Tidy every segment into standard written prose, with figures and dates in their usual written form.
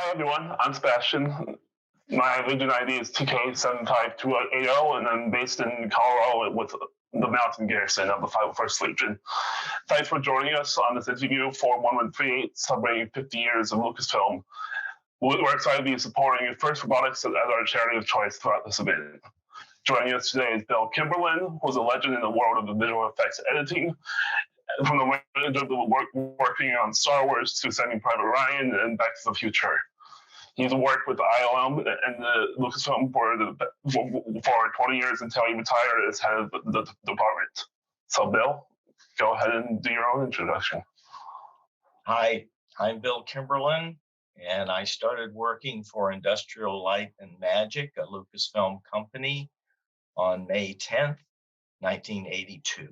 Hi everyone, I'm Sebastian. My Legion ID is TK75280, and I'm based in Colorado with the Mountain Garrison of the 501st Legion. Thanks for joining us on this interview for 1138, celebrating 50 years of Lucasfilm. We're excited to be supporting First Robotics as our charity of choice throughout this event. Joining us today is Bill Kimberlin, who's a legend in the world of the visual effects editing, from the range of the working on Star Wars to Saving Private Ryan and Back to the Future. He's worked with ILM and the Lucasfilm for 20 years until he retired as head of the department. So, Bill, go ahead and do your own introduction. Hi, I'm Bill Kimberlin, and I started working for Industrial Light and Magic, a Lucasfilm company, on May 10th, 1982.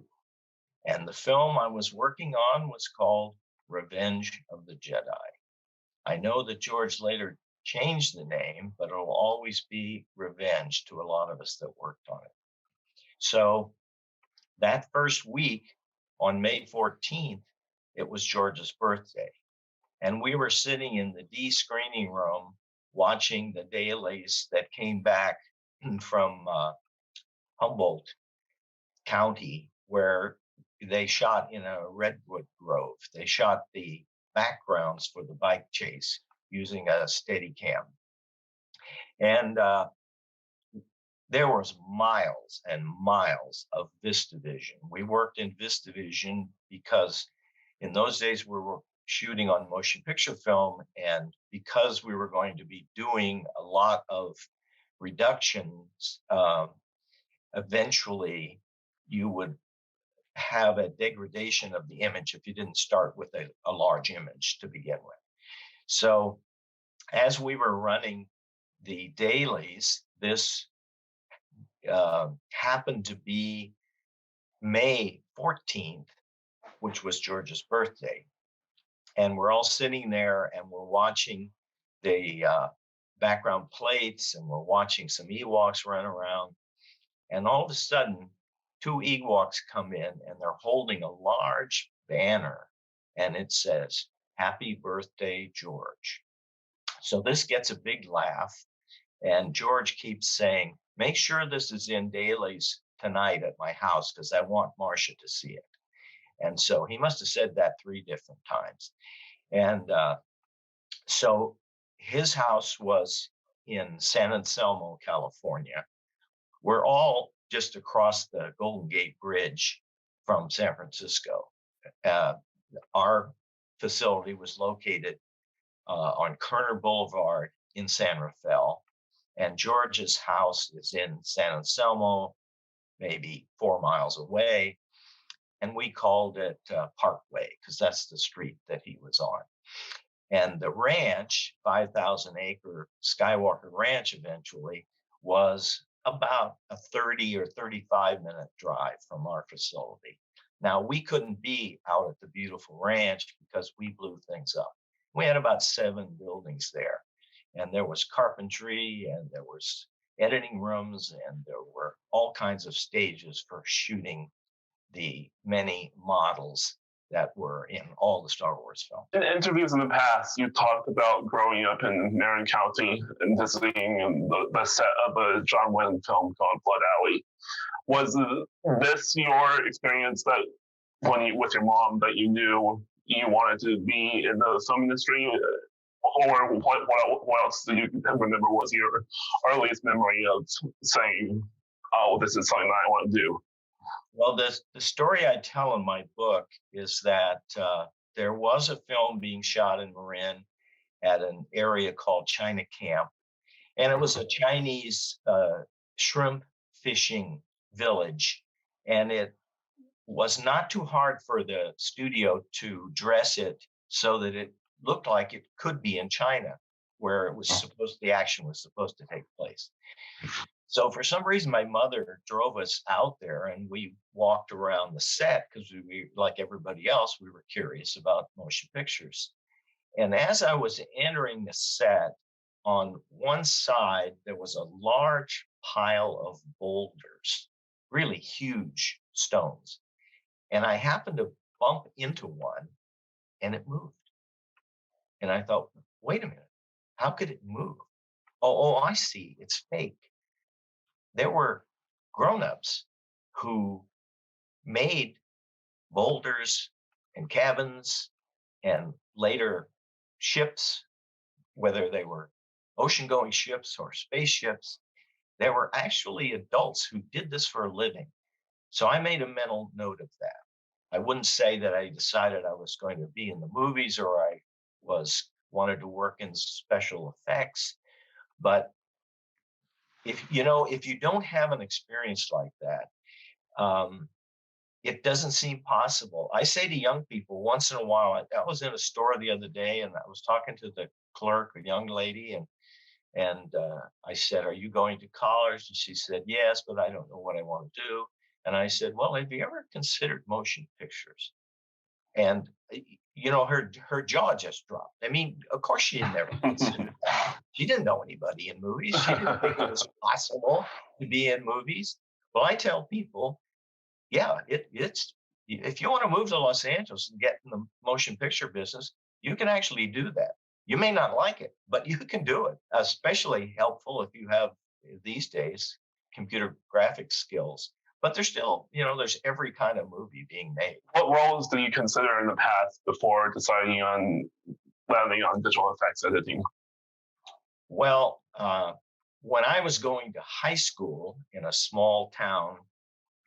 And the film I was working on was called Revenge of the Jedi. I know that George later changed the name, but it'll always be Revenge to a lot of us that worked on it. So that first week on May 14th, it was George's birthday. And we were sitting in the D screening room watching the dailies that came back from Humboldt County, where they shot in a redwood grove. They shot the backgrounds for the bike chase using a Steadicam. And there was miles and miles of VistaVision. We worked in VistaVision because in those days we were shooting on motion picture film, and because we were going to be doing a lot of reductions, eventually you would have a degradation of the image if you didn't start with a large image to begin with. So as we were running the dailies, this happened to be May 14th, which was George's birthday. And we're all sitting there and we're watching the background plates, and we're watching some Ewoks run around. And all of a sudden, two Ewoks come in and they're holding a large banner, and it says, "Happy Birthday, George." So this gets a big laugh, and George keeps saying, "Make sure this is in dailies tonight at my house because I want Marcia to see it." And so he must have said that 3 different times. And so his house was in San Anselmo, California. We're all just across the Golden Gate Bridge from San Francisco. Our facility was located on Kerner Boulevard in San Rafael, and George's house is in San Anselmo, maybe 4 miles away, and we called it Parkway because that's the street that he was on. And the ranch, 5,000-acre Skywalker Ranch, eventually was about a 30 or 35-minute drive from our facility. Now, we couldn't be out at the beautiful ranch because we blew things up. We had about 7 buildings there, and there was carpentry, and there was editing rooms, and there were all kinds of stages for shooting the many models that were in all the Star Wars films. In interviews in the past, you talked about growing up in Marin County and visiting the set of a John Wayne film called Blood Alley. Was this your experience that with your mom that you knew you wanted to be in the film industry? Or what else do you remember was your earliest memory of saying, "Oh, this is something that I want to do"? Well, the story I tell in my book is that there was a film being shot in Marin at an area called China Camp, and it was a Chinese shrimp fishing village, and it was not too hard for the studio to dress it so that it looked like it could be in China, where it was the action was supposed to take place. So for some reason, my mother drove us out there, and we walked around the set because we, like everybody else, we were curious about motion pictures. And as I was entering the set, on one side, there was a large pile of boulders, really huge stones. And I happened to bump into one, and it moved. And I thought, wait a minute, How could it move? Oh, I see. It's fake. There were grown-ups who made boulders and cabins and later ships, whether they were ocean-going ships or spaceships. There were actually adults who did this for a living. So I made a mental note of that. I wouldn't say that I decided I was going to be in the movies or I was wanted to work in special effects, but if you don't have an experience like that, um, it doesn't seem possible. I say to young people once in a while. I was in a store the other day, and I was talking to the clerk, a young lady, and I said, "Are you going to college?" And she said, "Yes, but I don't know what I want to do." And I said, "Well, have you ever considered motion pictures?" And her jaw just dropped. I mean, of course she had never considered that. She didn't know anybody in movies. She didn't think it was possible to be in movies. Well, I tell people, yeah, it's if you want to move to Los Angeles and get in the motion picture business, you can actually do that. You may not like it, but you can do it. Especially helpful if you have these days computer graphics skills. But there's still, there's every kind of movie being made. What roles do you consider in the past before deciding on landing on digital effects editing? Well, when I was going to high school in a small town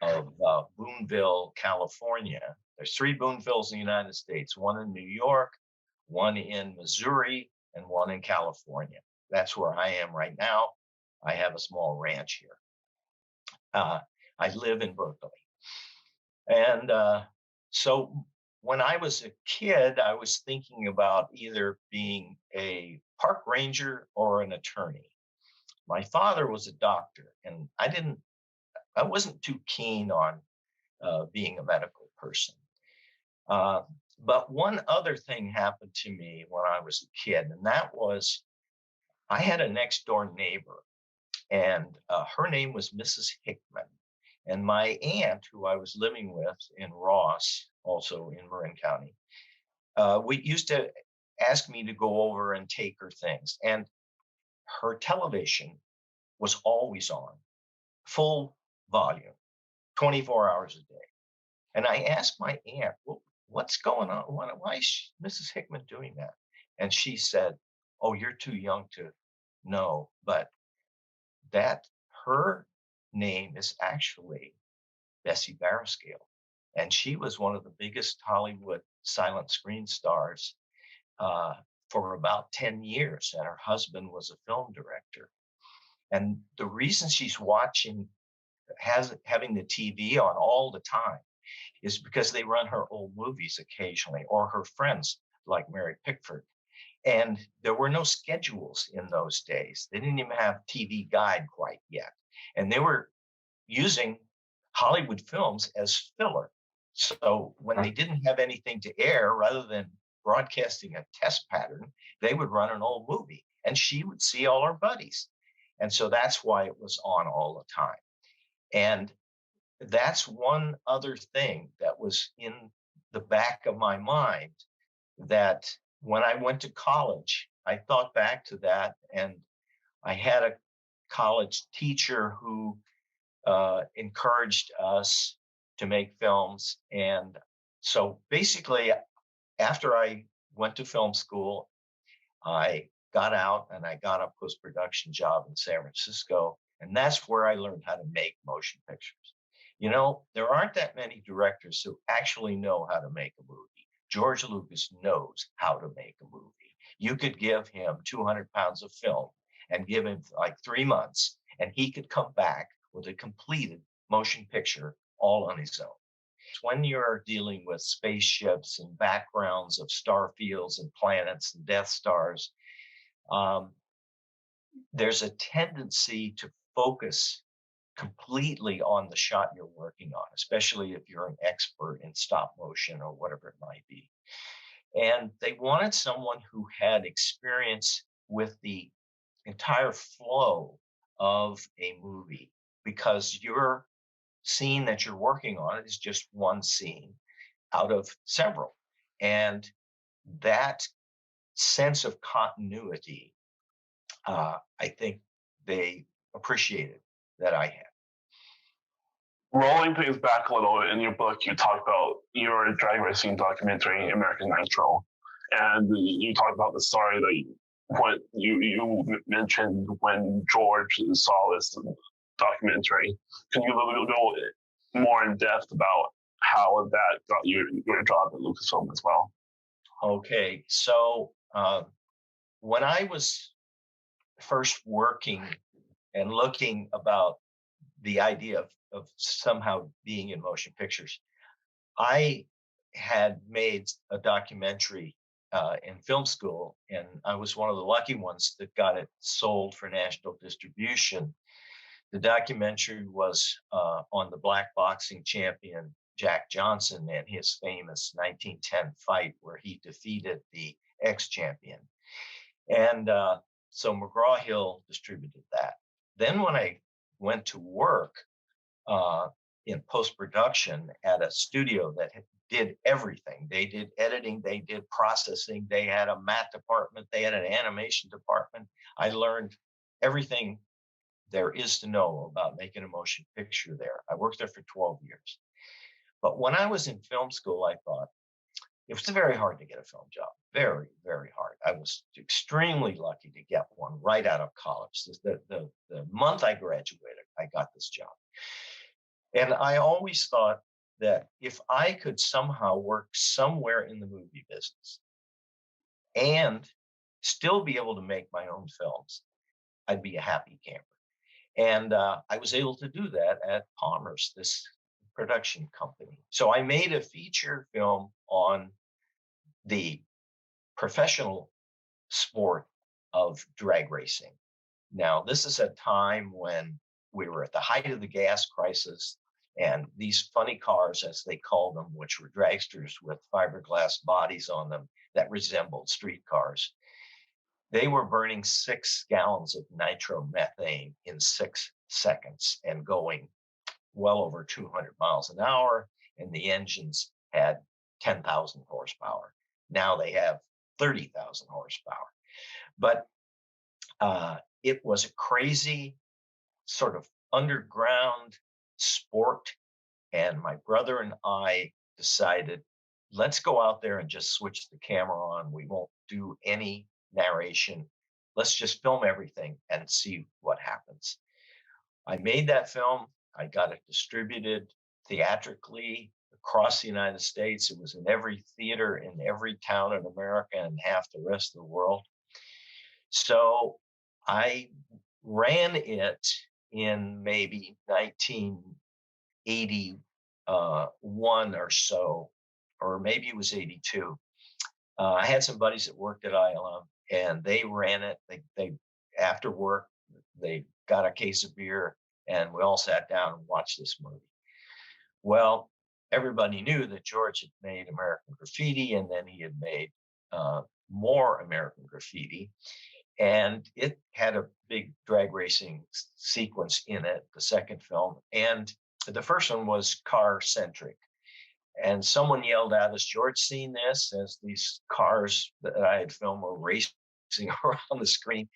of Boonville, California. There's three Boonvilles in the United States, one in New York, one in Missouri, and one in California. That's where I am right now. I have a small ranch here. I live in Berkeley. And so when I was a kid, I was thinking about either being a park ranger or an attorney. My father was a doctor, and I wasn't too keen on being a medical person. Uh, but one other thing happened to me when I was a kid, and that was I had a next door neighbor, and her name was Mrs. Hickman. And my aunt, who I was living with in Ross, also in Marin County, we used to ask me to go over and take her things. And her television was always on, full volume, 24 hours a day. And I asked my aunt, well, what's going on? Why is Mrs. Hickman doing that? And she said, oh, you're too young to know, but that her name is actually Bessie Barriscale. And she was one of the biggest Hollywood silent screen stars uh, for about 10 years. And her husband was a film director. And the reason she's having the TV on all the time is because they run her old movies occasionally, or her friends like Mary Pickford. And there were no schedules in those days. They didn't even have TV Guide quite yet. And they were using Hollywood films as filler. So when they didn't have anything to air, rather than broadcasting a test pattern, they would run an old movie and she would see all her buddies. And so that's why it was on all the time. And that's one other thing that was in the back of my mind, that when I went to college, I thought back to that, and I had a college teacher who encouraged us to make films. And so basically, after I went to film school, I got out and I got a post-production job in San Francisco. And that's where I learned how to make motion pictures. There aren't that many directors who actually know how to make a movie. George Lucas knows how to make a movie. You could give him 200 pounds of film and give him like 3 months, and he could come back with a completed motion picture all on his own. When you're dealing with spaceships and backgrounds of star fields and planets and Death Stars, there's a tendency to focus completely on the shot you're working on, especially if you're an expert in stop motion or whatever it might be. And they wanted someone who had experience with the entire flow of a movie, because your scene that you're working on is just one scene out of several. And that sense of continuity I think they appreciated that I had. Rolling things back a little, in your book, you talk about your drag racing documentary, American Nitro, and you talk about the story that when you mentioned when George saw this documentary. Can you go more in depth about how that got you your job at Lucasfilm as well? Okay, so when I was first working and looking about the idea of somehow being in motion pictures, I had made a documentary in film school, and I was one of the lucky ones that got it sold for national distribution. The documentary was on the black boxing champion Jack Johnson and his famous 1910 fight where he defeated the ex-champion. And so McGraw-Hill distributed that. Then when I went to work uh, in post-production at a studio that did everything. They did editing, they did processing, they had a matte department, they had an animation department. I learned everything there is to know about making a motion picture there. I worked there for 12 years. But when I was in film school, I thought it was very hard to get a film job. Very, very hard. I was extremely lucky to get one right out of college. The month I graduated, I got this job. And I always thought that if I could somehow work somewhere in the movie business and still be able to make my own films, I'd be a happy camper. And I was able to do that at Palmer's, this production company. So I made a feature film on the professional sport of drag racing. Now, this is a time when we were at the height of the gas crisis, and these funny cars, as they called them, which were dragsters with fiberglass bodies on them that resembled street cars, they were burning 6 gallons of nitromethane in 6 seconds and going well over 200 miles an hour. And the engines had 10,000 horsepower. Now they have 30,000 horsepower. But it was a crazy sort of underground sport. And my brother and I decided, let's go out there and just switch the camera on. We won't do any narration. Let's just film everything and see what happens. I made that film. I got it distributed theatrically across the United States. It was in every theater in every town in America and half the rest of the world. So I ran it in maybe 1981 or so, or maybe it was 82. I had some buddies that worked at ILM, and they ran it. They after work, they got a case of beer, and we all sat down and watched this movie. Well, everybody knew that George had made American Graffiti, and then he had made more American Graffiti. And it had a big drag racing sequence in it, the second film. And the first one was car centric. And someone yelled out, "Has George seen this?" As these cars that I had filmed were racing around the screen.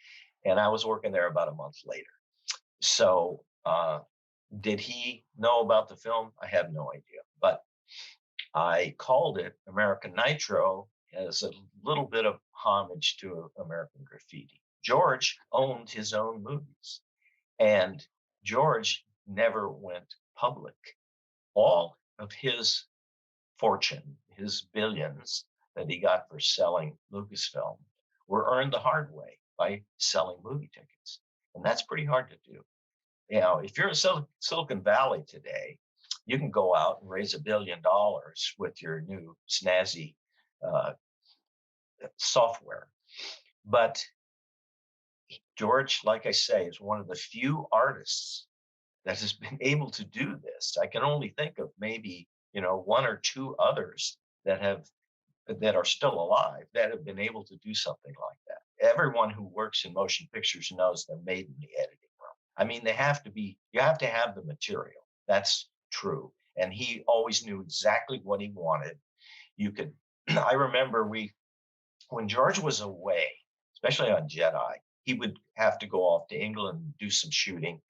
And I was working there about a month later. So did he know about the film? I have no idea. But I called it American Nitro as a little bit of homage to American Graffiti. George owned his own movies, and George never went public. All of his fortune, his billions that he got for selling Lucasfilm, were earned the hard way by selling movie tickets. And that's pretty hard to do. You know, if you're in Silicon Valley today, you can go out and raise $1 billion with your new snazzy software. But George, like I say, is one of the few artists that has been able to do this. I can only think of maybe, you know, 1 or 2 others that are still alive that have been able to do something like that. Everyone who works in motion pictures knows they're made in the editing room. I mean, you have to have the material. That's true. And he always knew exactly what he wanted. You could, I remember when George was away, especially on Jedi, he would have to go off to England and do some shooting.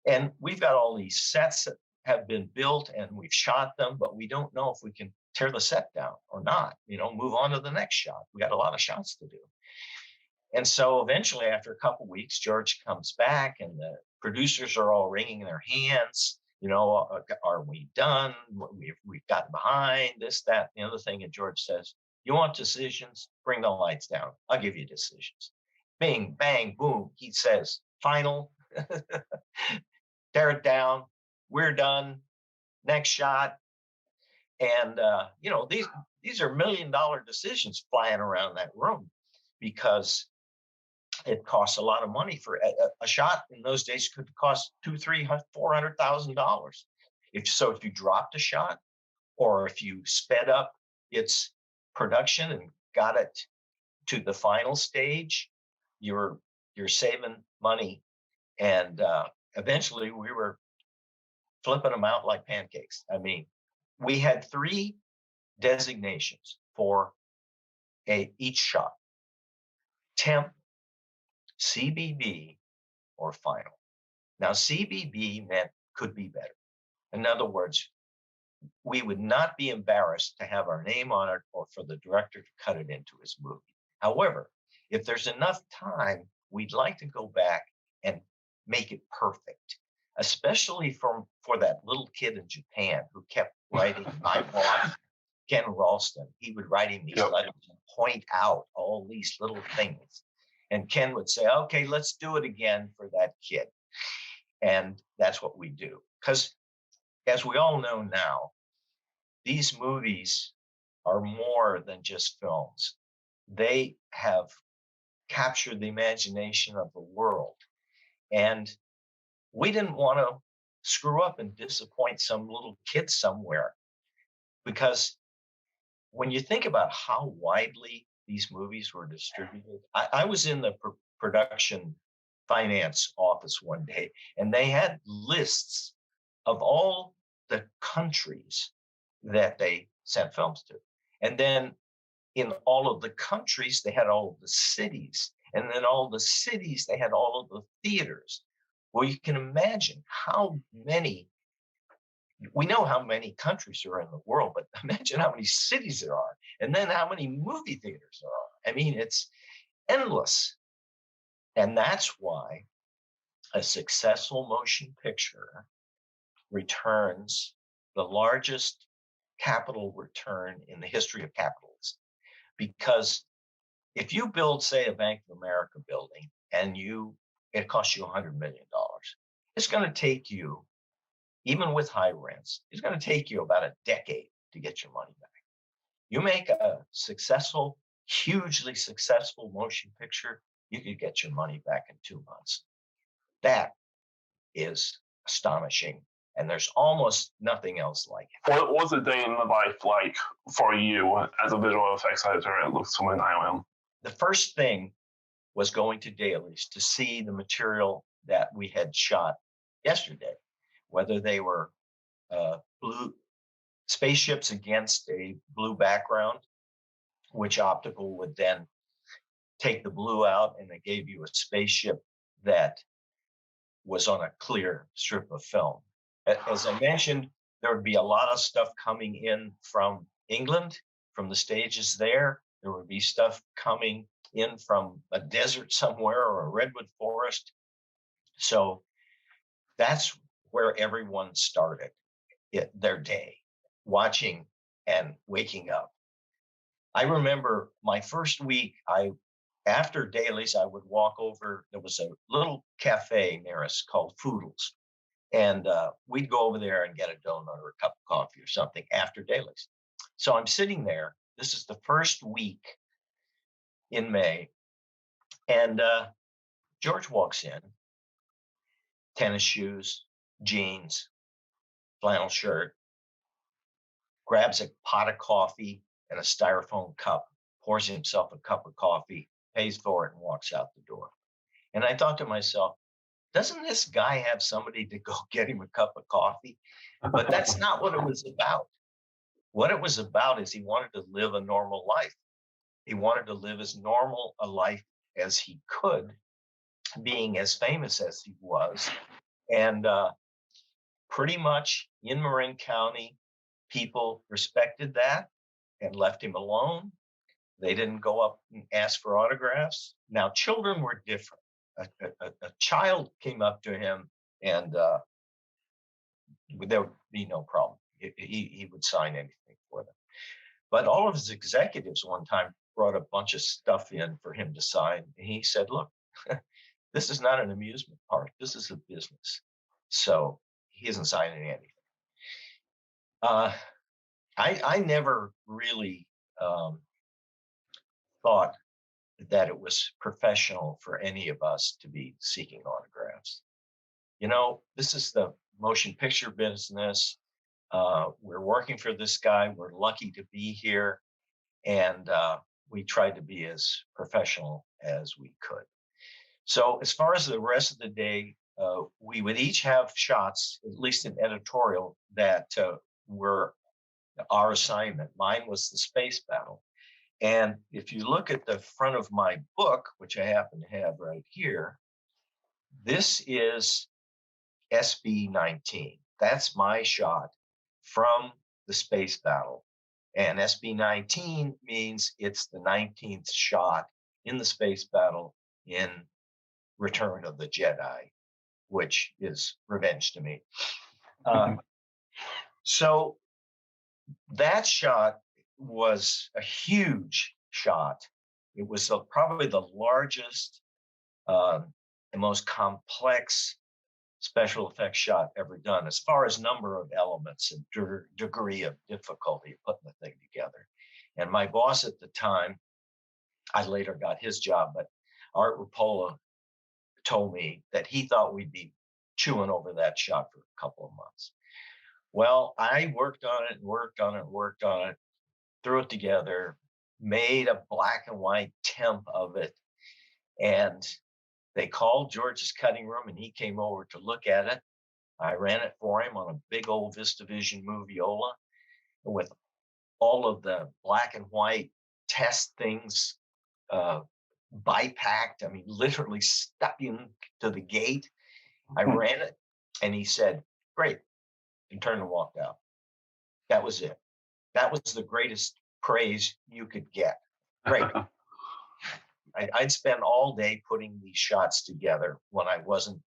And we've got all these sets that have been built and we've shot them, but we don't know if we can tear the set down or not, move on to the next shot. We got a lot of shots to do. And so eventually, after a couple of weeks, George comes back and the producers are all wringing their hands. Are we done? We've gotten behind this, that, the other thing. And George says, you want decisions? Bring the lights down. I'll give you decisions. Bing, bang, boom. He says, final, tear it down. We're done. Next shot. And, these are $1 million decisions flying around that room because it costs a lot of money for a shot in those days could cost $200,000, $300,000, $400,000. If you dropped a shot or if you sped up its production and got it to the final stage, you're saving money. And eventually we were flipping them out like pancakes. I mean, we had 3 designations for each shot: temp, CBB, or final. Now, CBB meant could be better. In other words, we would not be embarrassed to have our name on it or for the director to cut it into his movie. However, if there's enough time, we'd like to go back and make it perfect, especially for that little kid in Japan who kept writing my boss, Ken Ralston. He would write him these letters and point out all these little things. And Ken would say, okay, let's do it again for that kid. And that's what we do. Because as we all know now, these movies are more than just films. They have captured the imagination of the world. And we didn't want to screw up and disappoint some little kid somewhere. Because when you think about how widely these movies were distributed, I was in the production finance office one day, and they had lists of all the countries that they sent films to. And then in all of the countries, they had all of the cities. And then all the cities, they had all of the theaters. Well, you can imagine how many, we know how many countries are in the world, but imagine how many cities there are. And then how many movie theaters there are. I mean, it's endless. And that's why a successful motion picture returns the largest capital return in the history of capitalism. Because if you build, say, a Bank of America building and it costs you $100 million, it's going to take you, even with high rents, it's going to take you about a decade to get your money back. You make a successful, hugely successful motion picture, you could get your money back in 2 months. That is astonishing. And there's almost nothing else like it. What was a day in the life like for you as a visual effects editor at Lucasfilm and IOM? The first thing was going to dailies to see the material that we had shot yesterday, whether they were blue spaceships against a blue background, which optical would then take the blue out and it gave you a spaceship that was on a clear strip of film. As I mentioned, there would be a lot of stuff coming in from England, from the stages there. There would be stuff coming in from a desert somewhere or a redwood forest. So that's where everyone started their day, watching and waking up. I remember my first week, after dailies, I would walk over. There was a little cafe near us called Foodles. And we'd go over there and get a donut or a cup of coffee or something after dailies. So I'm sitting there. This is the first week in May. And George walks in, tennis shoes, jeans, flannel shirt, grabs a pot of coffee and a styrofoam cup, pours himself a cup of coffee, pays for it, and walks out the door. And I thought to myself, doesn't this guy have somebody to go get him a cup of coffee? But that's not what it was about. What it was about is he wanted to live a normal life. He wanted to live as normal a life as he could being as famous as he was. And pretty much in Marin County, people respected that and left him alone. They didn't go up and ask for autographs. Now, children were different. A child came up to him and there would be no problem. He would sign anything for them. But all of his executives one time brought a bunch of stuff in for him to sign. And he said, look, this is not an amusement park. This is a business. So he isn't signing anything. I never really thought that it was professional for any of us to be seeking autographs. You know, this is the motion picture business. We're working for this guy. We're lucky to be here. And we tried to be as professional as we could. So as far as the rest of the day, we would each have shots, at least in editorial, that were our assignment. Mine was the space battle. And if you look at the front of my book, which I happen to have right here, this is SB-19. That's my shot from the space battle. And SB-19 means it's the 19th shot in the space battle in Return of the Jedi, which is revenge to me. So that shot was a huge shot. It was probably the largest and most complex special effects shot ever done as far as number of elements and degree of difficulty of putting the thing together. And my boss at the time, I later got his job, but Art Rapola told me that he thought we'd be chewing over that shot for a couple of months. Well, I worked on it and worked on it, threw it together, made a black and white temp of it. And they called George's cutting room and he came over to look at it. I ran it for him on a big old VistaVision Moviola with all of the black and white test things bipacked. I mean, literally stuck into the gate. I ran it and he said, great, and turned and walked out. That was it. That was the greatest praise you could get. Great. I'd spend all day putting these shots together when I wasn't,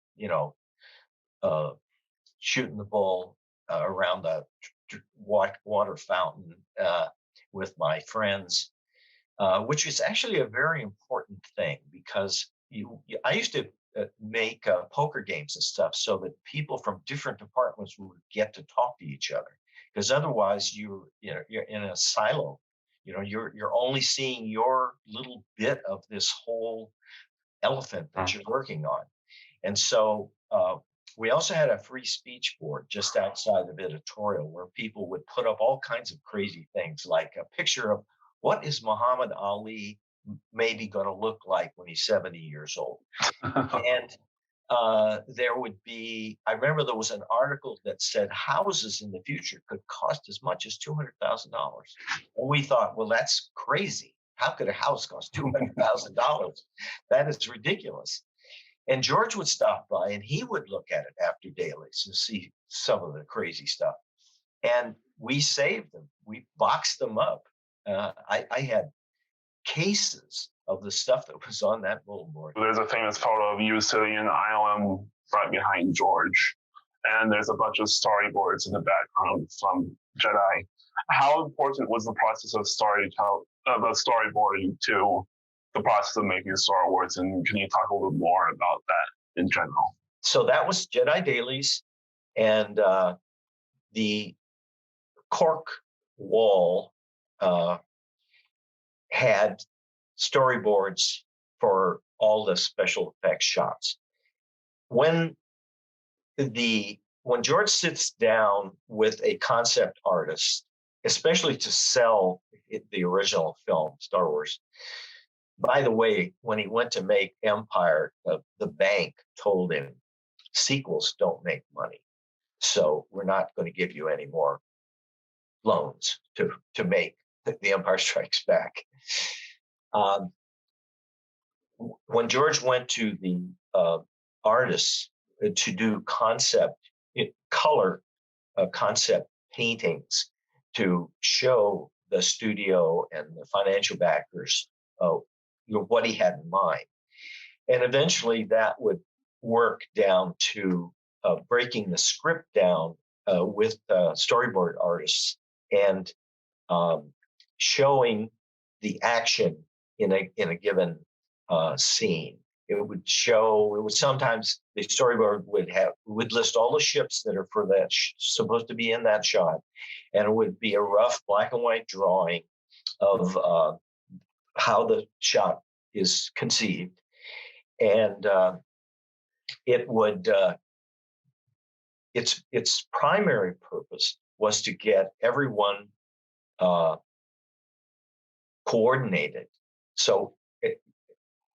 shooting the bull around the water fountain with my friends, which is actually a very important thing because I used to make poker games and stuff so that people from different departments would get to talk to each other. Because otherwise, you're in a silo. You're only seeing your little bit of this whole elephant that you're working on. And so we also had a free speech board just outside of editorial where people would put up all kinds of crazy things, like a picture of what is Muhammad Ali maybe going to look like when he's 70 years old. And there would be, I remember there was an article that said houses in the future could cost as much as $200,000. And we thought, well, that's crazy. How could a house cost $200,000? That is ridiculous. And George would stop by and he would look at it after dailies and see some of the crazy stuff. And we saved them. We boxed them up. I had cases of the stuff that was on that bulletin board. There's a famous photo of you sitting in the ILM right behind George, and there's a bunch of storyboards in the background from Jedi. How important was the process of storyboarding to the process of making Star Wars, and can you talk a little bit more about that in general? So that was Jedi Dailies, and the cork wall had storyboards for all the special effects shots. When George sits down with a concept artist, especially to sell the original film, Star Wars. By the way, when he went to make Empire, the bank told him, sequels don't make money. So we're not going to give you any more loans to make The Empire Strikes Back. when George went to the artists to do color concept paintings to show the studio and the financial backers what he had in mind. And eventually that would work down to breaking the script down with storyboard artists and showing the action in a given scene. It would sometimes, the storyboard would list all the ships that are for that supposed to be in that shot, and it would be a rough black and white drawing of how the shot is conceived, and its primary purpose was to get everyone coordinated. So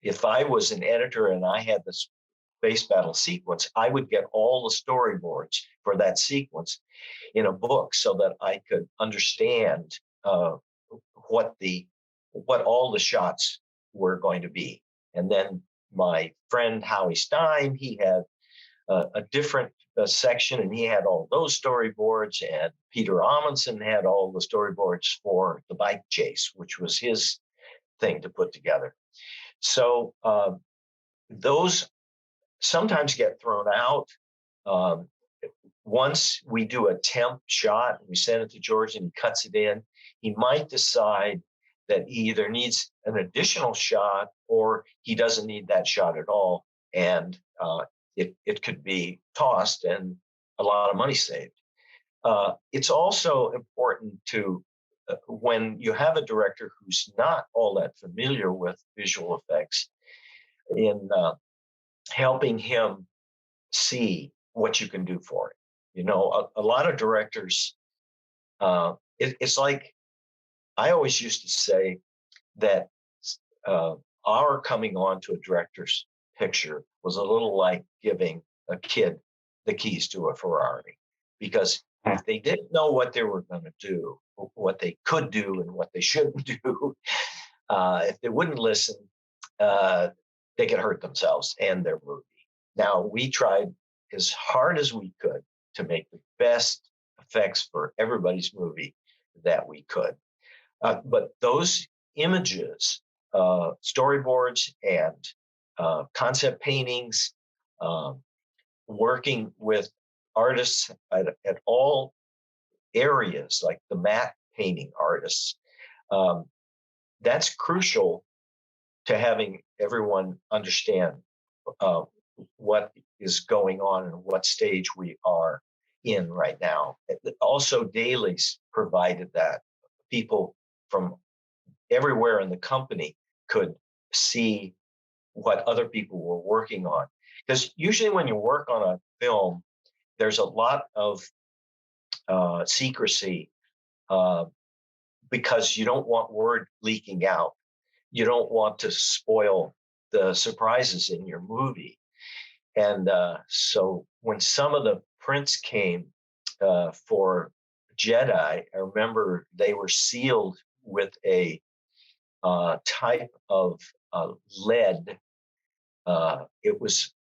if I was an editor and I had this space battle sequence, I would get all the storyboards for that sequence in a book so that I could understand what all the shots were going to be. And then my friend Howie Stein, he had a different section, and he had all those storyboards, and Peter Amundsen had all the storyboards for the bike chase, which was his thing to put together. So those sometimes get thrown out. Once we do a temp shot and we send it to George and he cuts it in, he might decide that he either needs an additional shot or he doesn't need that shot at all. And it could be tossed and a lot of money saved. It's also important to, when you have a director who's not all that familiar with visual effects, in helping him see what you can do for it. You know, a lot of directors, it's like, I always used to say that our coming on to a director's picture was a little like giving a kid the keys to a Ferrari, because if they didn't know what they were going to do, what they could do and what they shouldn't do, if they wouldn't listen, they could hurt themselves and their movie. Now, we tried as hard as we could to make the best effects for everybody's movie that we could. But those images, storyboards and concept paintings, working with artists at all areas, like the matte painting artists, that's crucial to having everyone understand what is going on and what stage we are in right now. Also, dailies provided that people from everywhere in the company could see what other people were working on. Because usually when you work on a film, there's a lot of secrecy because you don't want word leaking out. You don't want to spoil the surprises in your movie. And so when some of the prints came for Jedi, I remember they were sealed with a type of lead. It was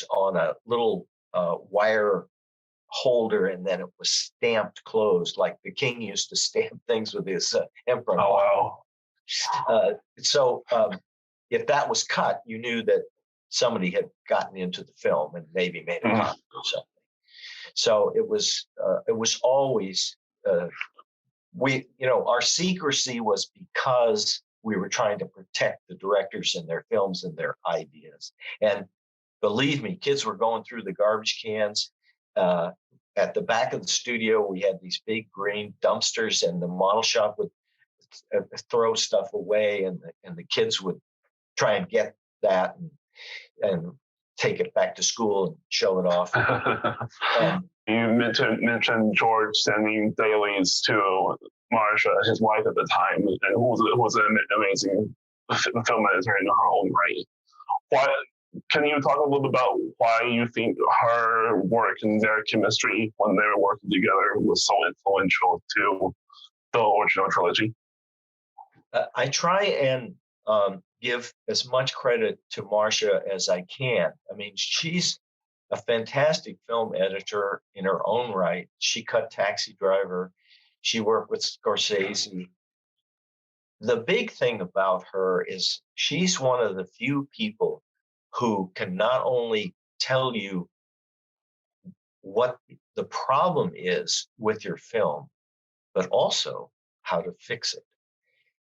on a little wire holder, and then it was stamped closed, like the king used to stamp things with his emperor. Oh, wow. So if that was cut, you knew that somebody had gotten into the film and maybe made a copy or something. So it was always our secrecy was because we were trying to protect the directors and their films and their ideas. And believe me, kids were going through the garbage cans. At the back of the studio, we had these big green dumpsters, and the model shop would throw stuff away, and the kids would try and get that and take it back to school and show it off. You mentioned George sending dailies to Marsha, his wife at the time, and who was an amazing film editor in her own right. Why? Can you talk a little bit about why you think her work and their chemistry when they were working together was so influential to the original trilogy? I try and give as much credit to Marcia as I can. I mean, she's a fantastic film editor in her own right. She cut Taxi Driver. She worked with Scorsese. The big thing about her is she's one of the few people who can not only tell you what the problem is with your film, but also how to fix it.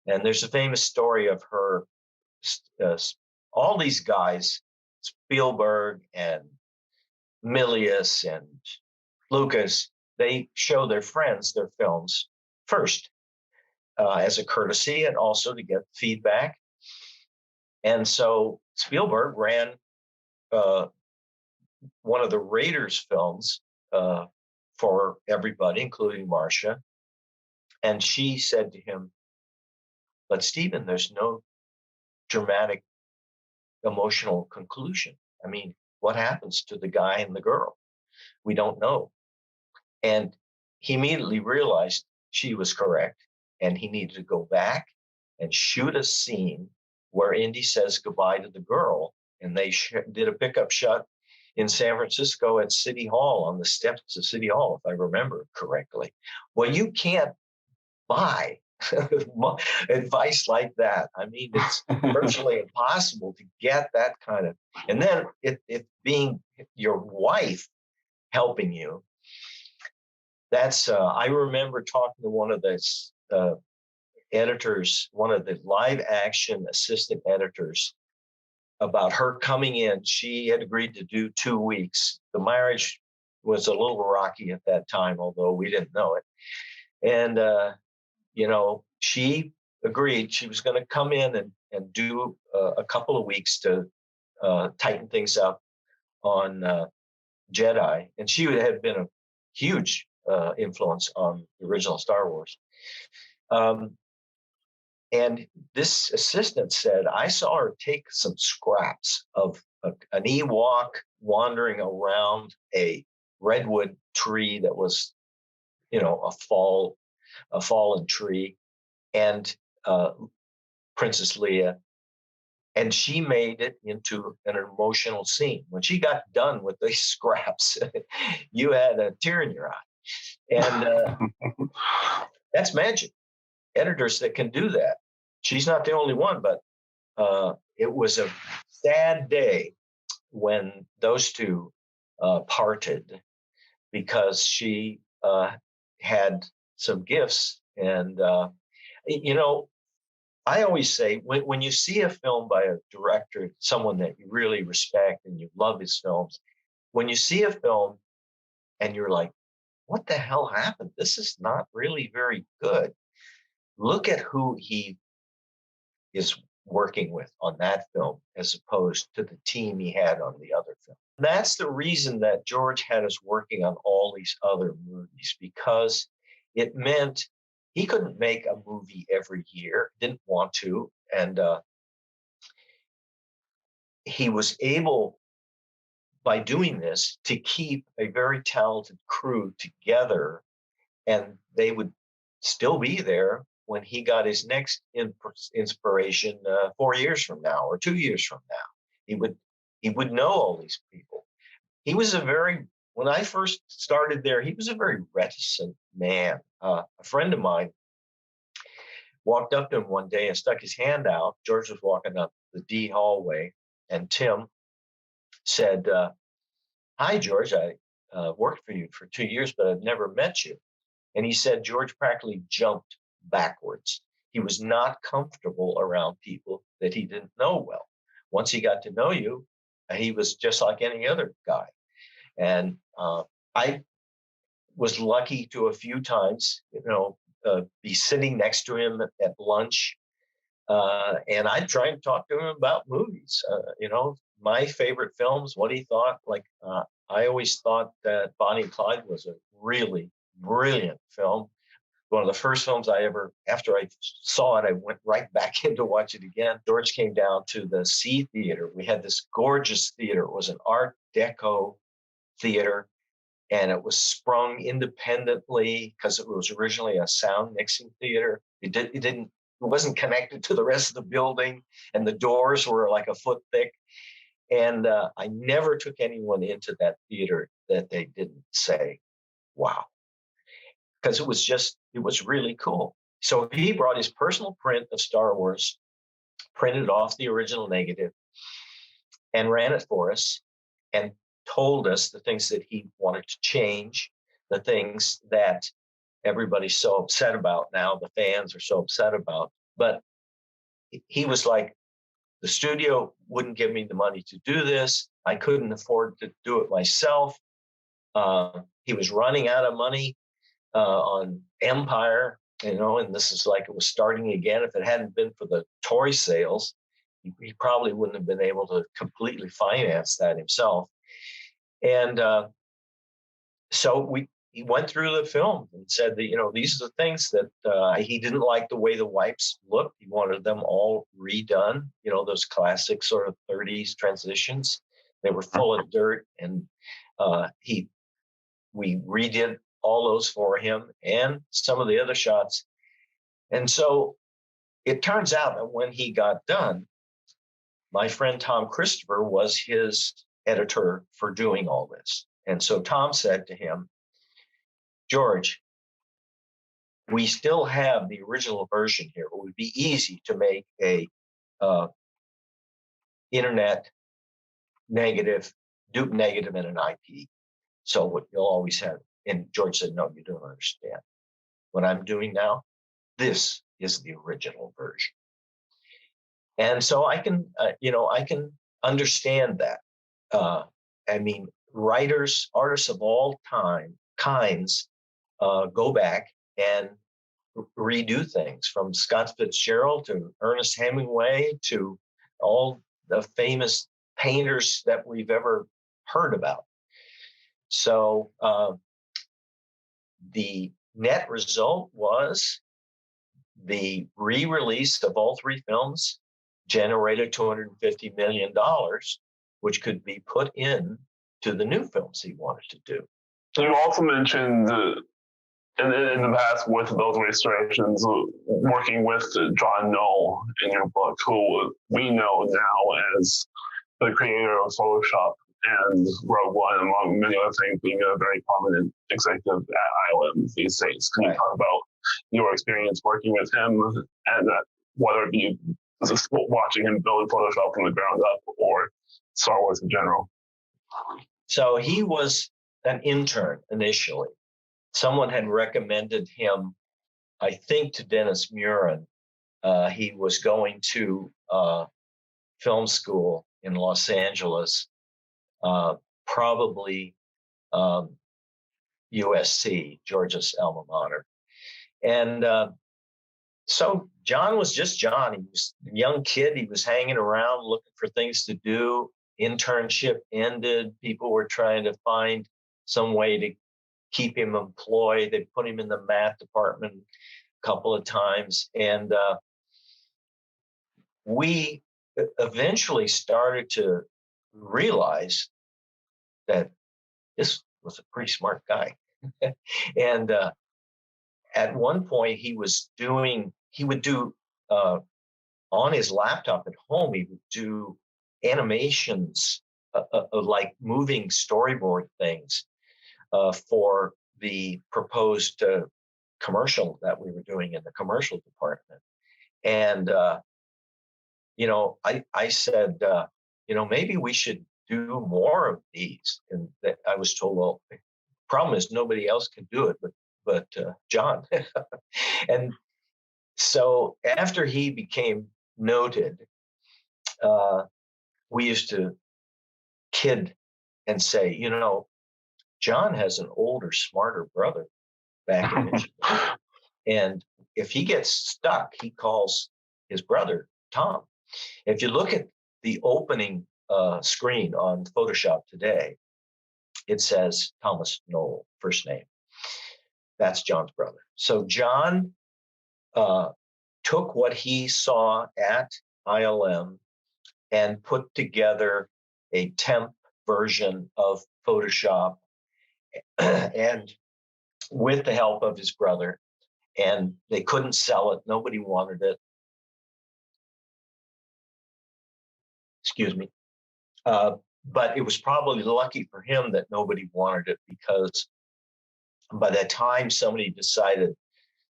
And there's a famous story of her, uh, all these guys, Spielberg and Milius and Lucas, they show their friends their films first as a courtesy and also to get feedback. And so Spielberg ran uh, one of the Raiders films for everybody, including Marcia. And she said to him, "But Stephen, there's no dramatic emotional conclusion. I mean, what happens to the guy and the girl? We don't know." And he immediately realized she was correct, and he needed to go back and shoot a scene where Indy says goodbye to the girl, and they did a pickup shot in San Francisco at City Hall, on the steps of City Hall, if I remember correctly. Well, you can't buy advice like that. I mean, it's virtually impossible to get that kind of, and then it being your wife helping you. That's I remember talking to one of the editors, one of the live action assistant editors, about her coming in. She had agreed to do 2 weeks. The marriage was a little rocky at that time, although we didn't know it. And she agreed she was going to come in and do a couple of weeks to tighten things up on Jedi. And she had been a huge influence on the original Star Wars. And this assistant said, I saw her take some scraps of an Ewok wandering around a redwood tree that was, a fallen tree, and Princess Leia, and she made it into an emotional scene. When she got done with these scraps, you had a tear in your eye. And that's magic. Editors that can do that. She's not the only one, but it was a sad day when those two parted, because she had some gifts. And, I always say when you see a film by a director, someone that you really respect and you love his films, when you see a film and you're like, what the hell happened? This is not really very good. Look at who he is working with on that film as opposed to the team he had on the other film. That's the reason that George had us working on all these other movies, because it meant he couldn't make a movie every year, didn't want to. And he was able, by doing this, to keep a very talented crew together, and they would still be there when he got his next inspiration 4 years from now or 2 years from now. He would know all these people. He was when I first started there, he was a very reticent man. A friend of mine walked up to him one day and stuck his hand out. George was walking up the D hallway, and Tim said, "Hi, George, I worked for you for 2 years, but I've never met you." And he said George practically jumped backwards. He was not comfortable around people that he didn't know well. Once he got to know you, he was just like any other guy. And I was lucky to a few times, be sitting next to him at lunch. And I'd try and talk to him about movies, my favorite films, what he thought. Like, I always thought that Bonnie and Clyde was a really brilliant film. One of the first films after I saw it, I went right back in to watch it again. George came down to the C Theater. We had this gorgeous theater. It was an Art Deco theater, and it was sprung independently because it was originally a sound mixing theater. It didn't wasn't connected to the rest of the building, and the doors were like a foot thick. And I never took anyone into that theater that they didn't say, wow, because it was really cool. So he brought his personal print of Star Wars, printed off the original negative, and ran it for us and told us the things that he wanted to change, the things that everybody's so upset about now, the fans are so upset about. But he was like, the studio wouldn't give me the money to do this. I couldn't afford to do it myself. He was running out of money on Empire, and this is like it was starting again. If it hadn't been for the toy sales, he probably wouldn't have been able to completely finance that himself. And so he went through the film and said that, these are the things that he didn't like the way the wipes looked. He wanted them all redone, those classic sort of 30s transitions. They were full of dirt, and we redid all those for him and some of the other shots. And so it turns out that when he got done, my friend Tom Christopher was his editor for doing all this. And so Tom said to him, George, we still have the original version here. It would be easy to make a internet negative, Duke negative, and an IP. So what you'll always have. And George said, no, you don't understand. What I'm doing now, this is the original version. And so I can understand that. Writers, artists of all kinds go back and redo things, from Scott Fitzgerald to Ernest Hemingway to all the famous painters that we've ever heard about. So the net result was the re-release of all three films generated $250 million, which could be put in to the new films he wanted to do. You also mentioned in the past, with those restorations, working with John Knoll in your book, who we know now as the creator of Photoshop and Rogue One, among many other things, being a very prominent executive at ILM these days. Can you talk about your experience working with him, and whether it be watching him build Photoshop from the ground up or Star Wars in general? So he was an intern initially. Someone had recommended him, I think, to Dennis Muren. He was going to film school in Los Angeles, probably USC, Georgia's alma mater. And so John was just John. He was a young kid. He was hanging around looking for things to do. Internship ended. People were trying to find some way to keep him employed. They put him in the math department a couple of times. And we eventually started to realize that this was a pretty smart guy. And at one point he would do on his laptop at home, he would do animations like moving storyboard things for the proposed commercial that we were doing in the commercial department. And, I said, maybe we should do more of these. And I was told, well, the problem is nobody else can do it, but John. And so after he became noted, we used to kid and say, John has an older, smarter brother back in Michigan. And if he gets stuck, he calls his brother, Tom. If you look at the opening screen on Photoshop today, it says Thomas Knoll, first name. That's John's brother. So John took what he saw at ILM and put together a temp version of Photoshop, and with the help of his brother. And they couldn't sell it. Nobody wanted it. Excuse me. But it was probably lucky for him that nobody wanted it, because by the time somebody decided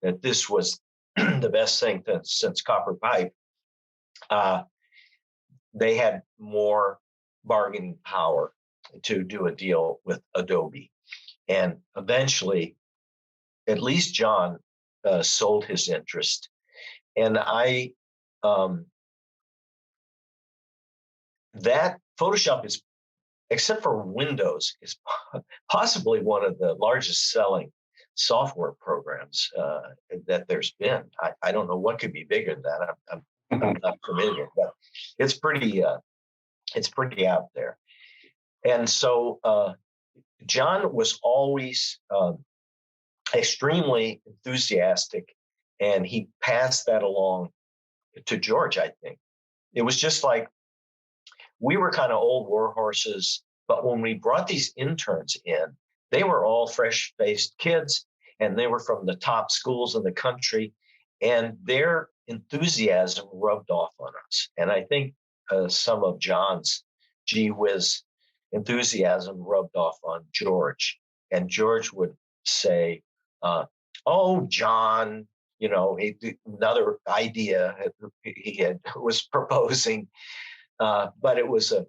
that this was the best thing since copper pipe, uh, they had more bargaining power to do a deal with Adobe. And eventually, at least John sold his interest. And that Photoshop is, except for Windows, is possibly one of the largest selling software programs that there's been. I don't know what could be bigger than that. I'm not familiar, but it's pretty out there. And so John was always extremely enthusiastic, and he passed that along to George, I think. It was just like, we were kind of old war horses, but when we brought these interns in, they were all fresh-faced kids, and they were from the top schools in the country, and their enthusiasm rubbed off on us. And I think some of John's gee whiz enthusiasm rubbed off on George. And George would say, oh, John, another idea he was proposing. But it was a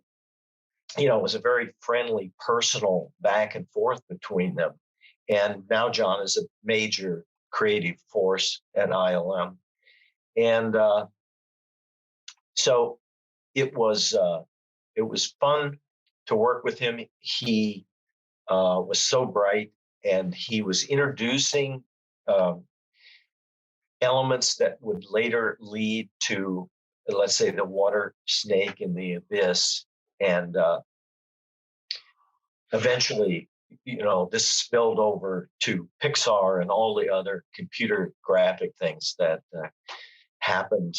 very friendly, personal back and forth between them. And now John is a major creative force at ILM. And so it was fun to work with him. He was so bright, and he was introducing elements that would later lead to, let's say, the water snake in the abyss. And eventually, this spilled over to Pixar and all the other computer graphic things that happened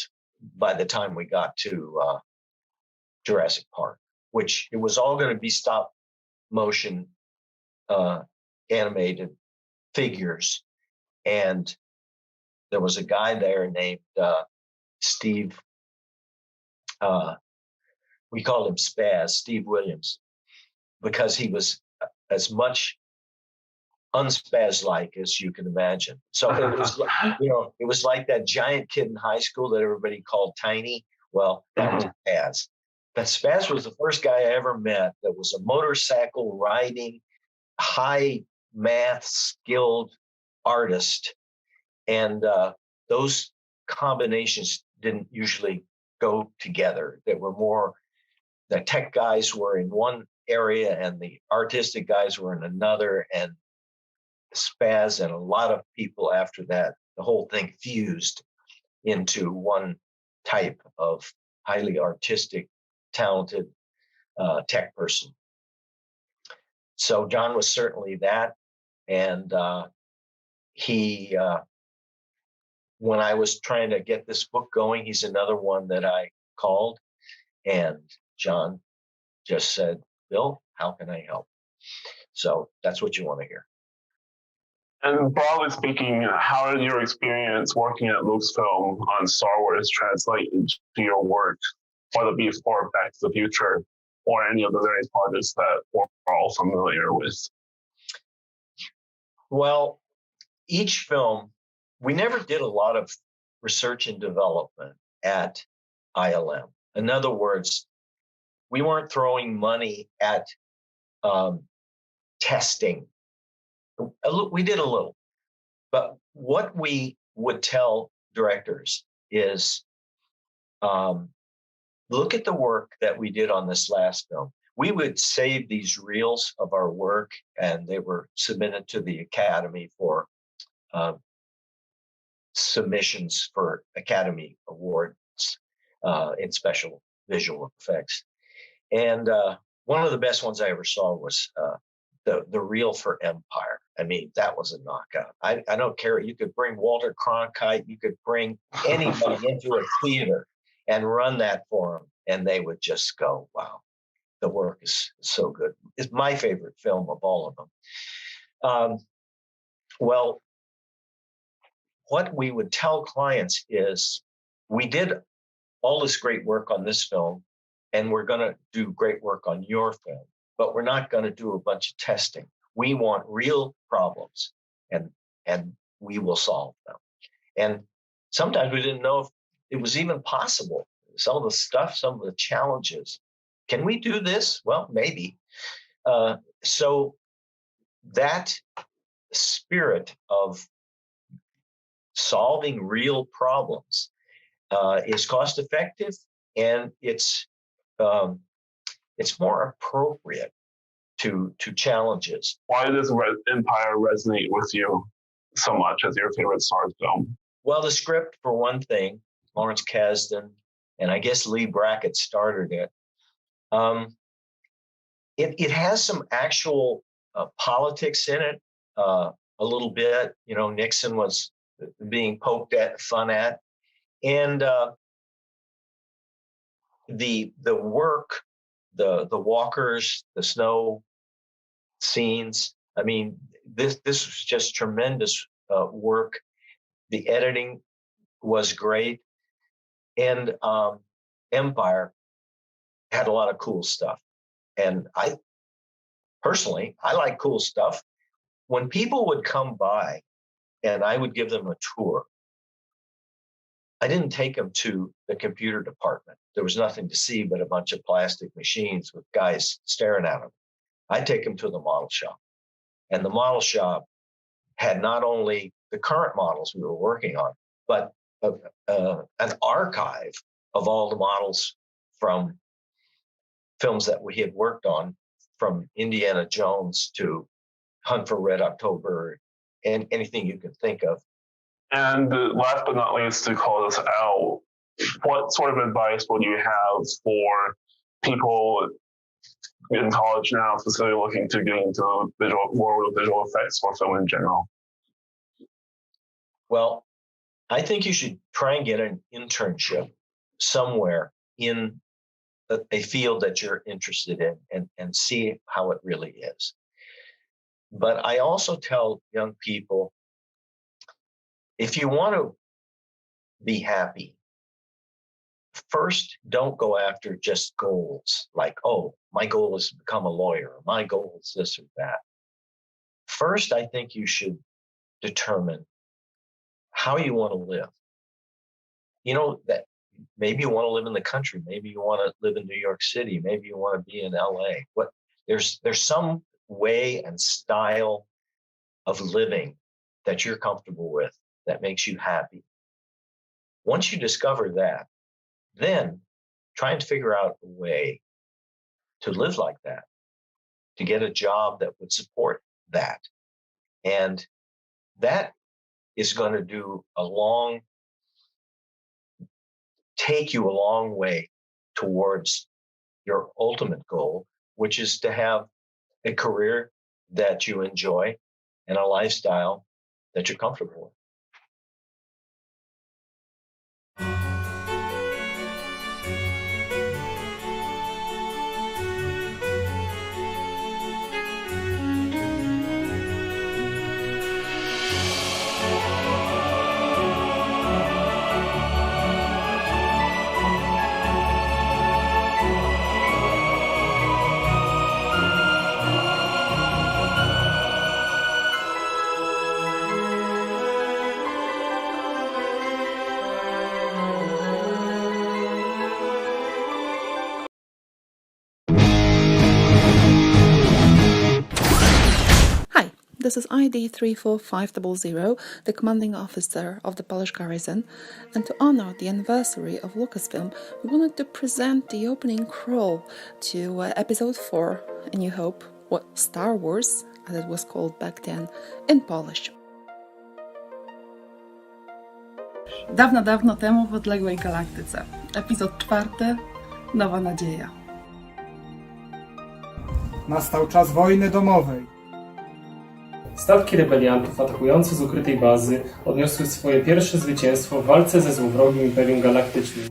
by the time we got to Jurassic Park, which it was all going to be stop motion animated figures. And there was a guy there named Steve, we called him Spaz, Steve Williams, because he was as much unspaz-like as you can imagine. So it was, it was like that giant kid in high school that everybody called Tiny. Well, that was Spaz. But Spaz was the first guy I ever met that was a motorcycle riding, high math skilled artist. And those combinations didn't usually go together. They were more, the tech guys were in one area and the artistic guys were in another, and Spaz and a lot of people after that, the whole thing fused into one type of highly artistic, talented tech person. So John was certainly that. And he, when I was trying to get this book going, he's another one that I called, and John just said, Bill, how can I help? So that's what you want to hear. And broadly speaking, how did your experience working at Lucasfilm on Star Wars translate into your work, whether it be for Back to the Future or any of the various projects that we're all familiar with? Well, each film, we never did a lot of research and development at ILM. In other words, we weren't throwing money at testing. We did a little, but what we would tell directors is, look at the work that we did on this last film. We would save these reels of our work, and they were submitted to the Academy for submissions for Academy Awards in special visual effects. And one of the best ones I ever saw was the reel for Empire. I mean, that was a knockout. I don't care. You could bring Walter Cronkite, you could bring anybody into a theater and run that for them, and they would just go, wow, the work is so good. It's my favorite film of all of them. Well, what we would tell clients is, we did all this great work on this film, and we're going to do great work on your film, but we're not going to do a bunch of testing. We want real problems, and we will solve them. And sometimes we didn't know if it was even possible. Some of the stuff, some of the challenges. Can we do this? Well, maybe. So that spirit of solving real problems is cost effective, and it's more appropriate to challenges. Why does Empire resonate with you so much as your favorite Star Wars film? Well, the script, for one thing, Lawrence Kasdan, and I guess Lee Brackett started it. It has some actual politics in it, a little bit. You know, Nixon was being poked at, fun at, and the work, the walkers, the snow scenes. I mean, this was just tremendous work. The editing was great, and Empire had a lot of cool stuff. And I personally like cool stuff. When people would come by and I would give them a tour, I didn't take them to the computer department. There was nothing to see but a bunch of plastic machines with guys staring at them. I'd take them to the model shop. And the model shop had not only the current models we were working on, but an archive of all the models from films that we had worked on, from Indiana Jones to Hunt for Red October, and anything you can think of. And last but not least, to close us out, what sort of advice would you have for people in college now, specifically looking to get into the world of visual effects or film in general? Well, I think you should try and get an internship somewhere in a field that you're interested in, and see how it really is. But I also tell young people, if you want to be happy, first, don't go after just goals like, oh, my goal is to become a lawyer, or my goal is this or that. First, I think you should determine how you want to live. You know, that maybe you want to live in the country, maybe you want to live in New York City, maybe you want to be in LA. There's some way and style of living that you're comfortable with, that makes you happy. Once you discover that, then try and figure out a way to live like that, to get a job that would support that. And that is going to take you a long way towards your ultimate goal, which is to have a career that you enjoy and a lifestyle that you're comfortable with. This is ID 34500, the commanding officer of the Polish garrison, and to honor the anniversary of Lucasfilm, we wanted to present the opening crawl to episode 4, A New Hope, Star Wars, as it was called back then, in Polish. Dawno, dawno temu w odległej galaktyce. Epizod 4. Nowa nadzieja. Nastał czas wojny domowej. Statki rebeliantów atakujące z ukrytej bazy odniosły swoje pierwsze zwycięstwo w walce ze złowrogim Imperium Galaktycznym.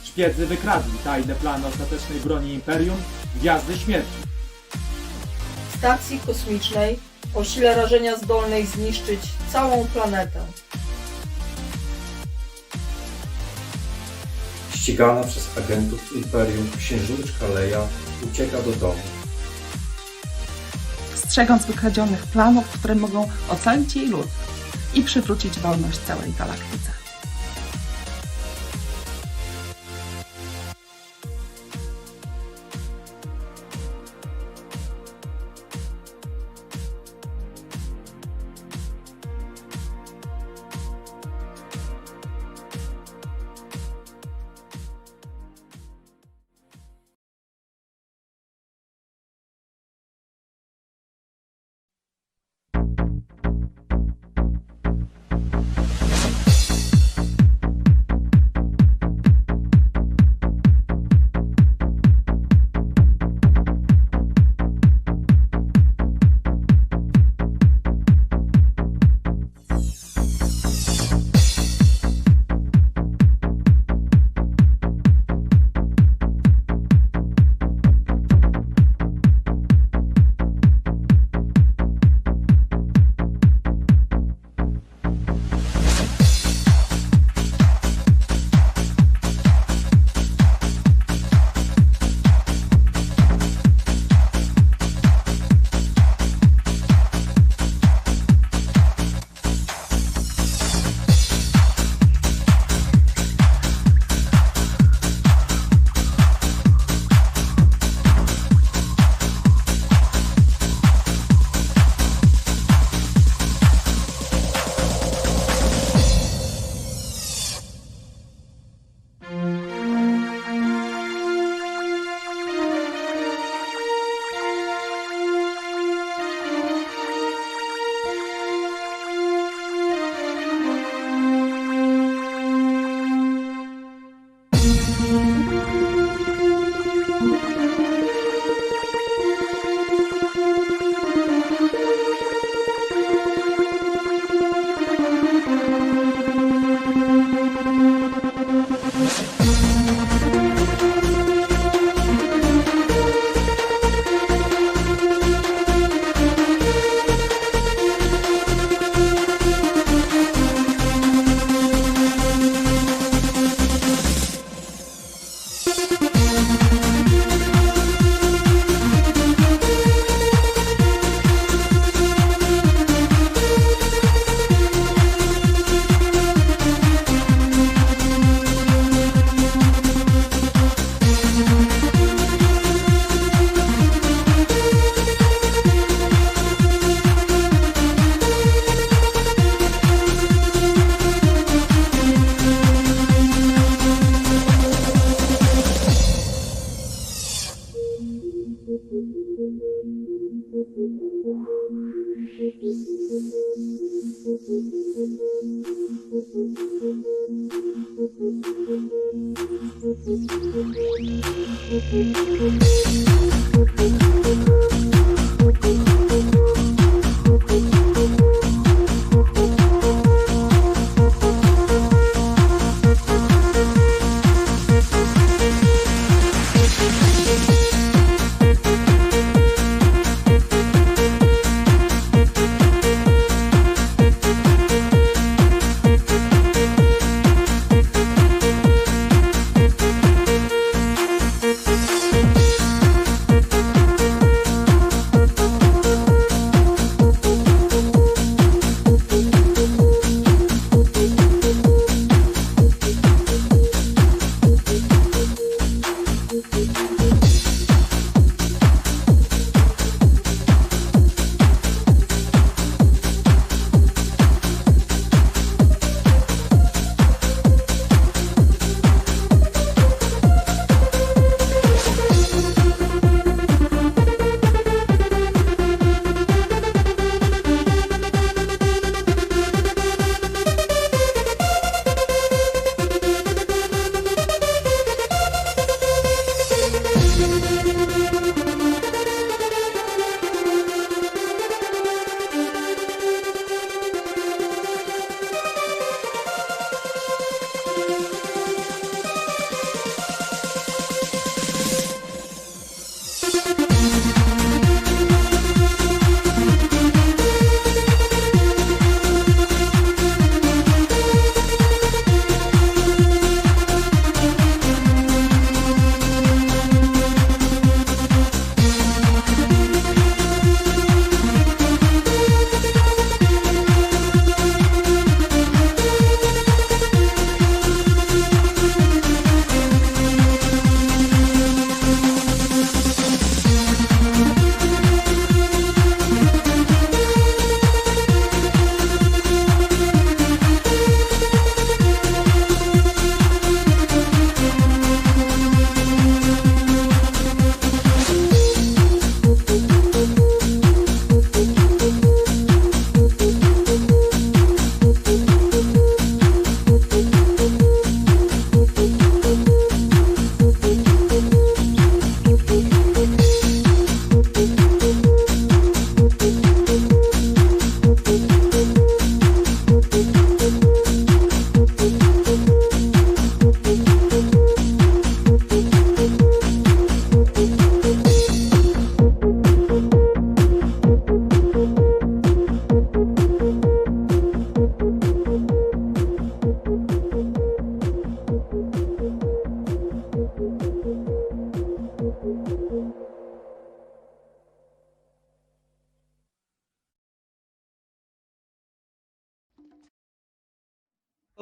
Szpiedzy wykradli tajne plany ostatecznej broni Imperium, Gwiazdy Śmierci. Stacji kosmicznej o sile rażenia zdolnej zniszczyć całą planetę. ścigana przez agentów Imperium, księżniczka Leia ucieka do domu. Strzegąc wykradzionych planów, które mogą ocalić jej lud i przywrócić wolność całej galaktyce.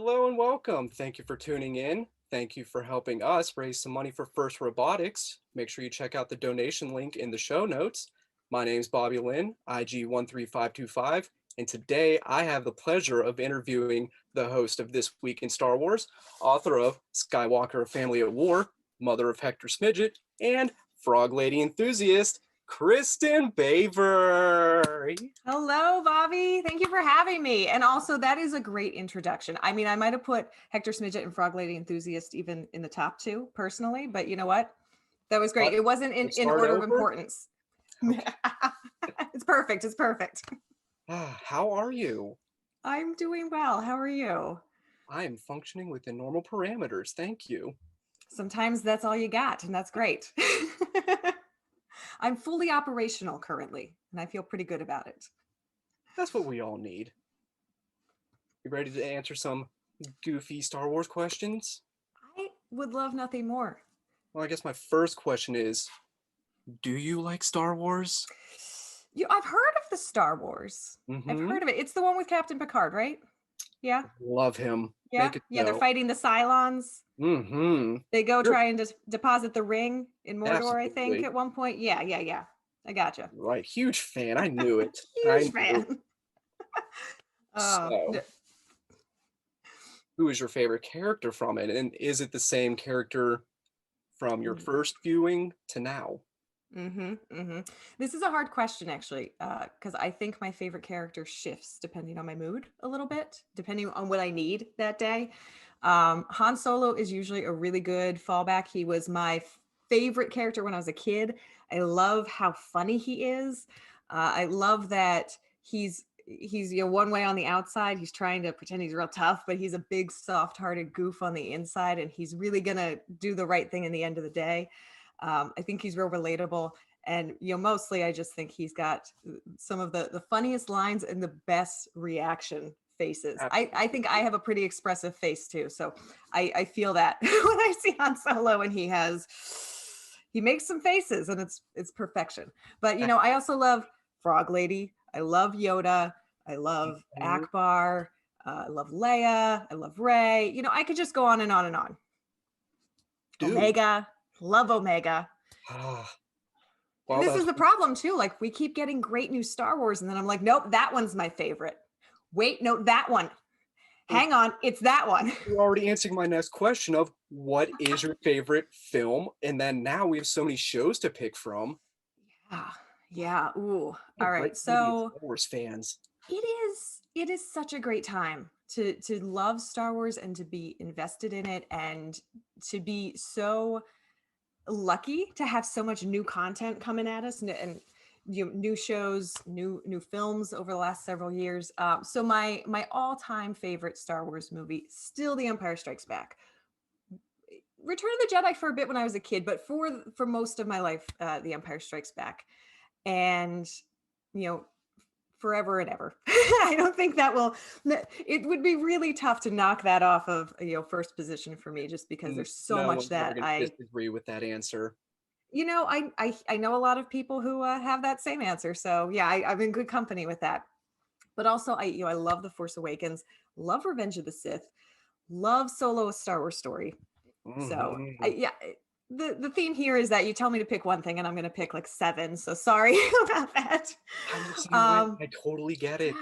Hello and welcome. Thank you for tuning in. Thank you for helping us raise some money for First Robotics. Make sure you check out the donation link in the show notes. My name's Bobby Lynn, IG13525, and today I have the pleasure of interviewing the host of This Week in Star Wars, author of Skywalker: A Family at War, mother of Hector Smidget, and Frog Lady enthusiast, Kristen Baver. Hello, Bobby. Thank you for having me. And also, that is a great introduction. I mean, I might have put Hector Smidget and Frog Lady Enthusiast even in the top two personally, but you know what? That was great. It wasn't in order of importance. Okay. It's perfect. It's perfect. How are you? I'm doing well. How are you? I am functioning within normal parameters. Thank you. Sometimes that's all you got, and that's great. I'm fully operational currently, and I feel pretty good about it. That's what we all need. You ready to answer some goofy Star Wars questions? I would love nothing more. Well, I guess my first question is, do you like Star Wars? I've heard of the Star Wars. I've heard of it. It's the one with Captain Picard, right? Yeah. Love him. Yeah. Yeah, they're fighting the Cylons. They go try and deposit the ring in Mordor, I think, at one point. Yeah. I gotcha. Right. Huge fan. I knew it. Huge fan. So, who is your favorite character from it? And is it the same character from your first viewing to now? This is a hard question, actually, because I think my favorite character shifts depending on my mood a little bit, depending on what I need that day. Han Solo is usually a really good fallback. He was my favorite character when I was a kid. I love how funny he is. I love that he's one way on the outside. He's trying to pretend he's real tough, but he's a big, soft-hearted goof on the inside, and he's really gonna do the right thing in the end of the day. I think he's real relatable, and mostly I just think he's got some of the funniest lines and the best reaction faces. I think I have a pretty expressive face too, so I feel that when I see Han Solo, and he makes some faces, and it's perfection. But I also love Frog Lady. I love Yoda. I love Akbar. I love Leia. I love Rey. I could just go on and on and on. Omega. Love Omega. Well, this is the problem too. Like, we keep getting great new Star Wars, and then I'm like, nope, that one's my favorite. Wait, no, that one. Hang on, it's that one. You're already answering my next question of what is your favorite film, and then now we have so many shows to pick from. Yeah. Ooh. All right. So Star Wars fans. It is such a great time to love Star Wars and to be invested in it, and to be so lucky to have so much new content coming at us, and new shows, new films over the last several years. So my all-time favorite Star Wars movie, still The Empire Strikes Back. Return of the Jedi for a bit when I was a kid, but for most of my life, The Empire Strikes Back. And forever and ever. I don't think it would be really tough to knock that off of first position for me, just because there's so much that I disagree with that answer. I know a lot of people who have that same answer, so yeah, I'm in good company with that. But also I love The Force Awakens, love Revenge of the Sith, love Solo: A Star Wars Story. So the theme here is that you tell me to pick one thing, and I'm going to pick like 7. So sorry about that. I totally get it.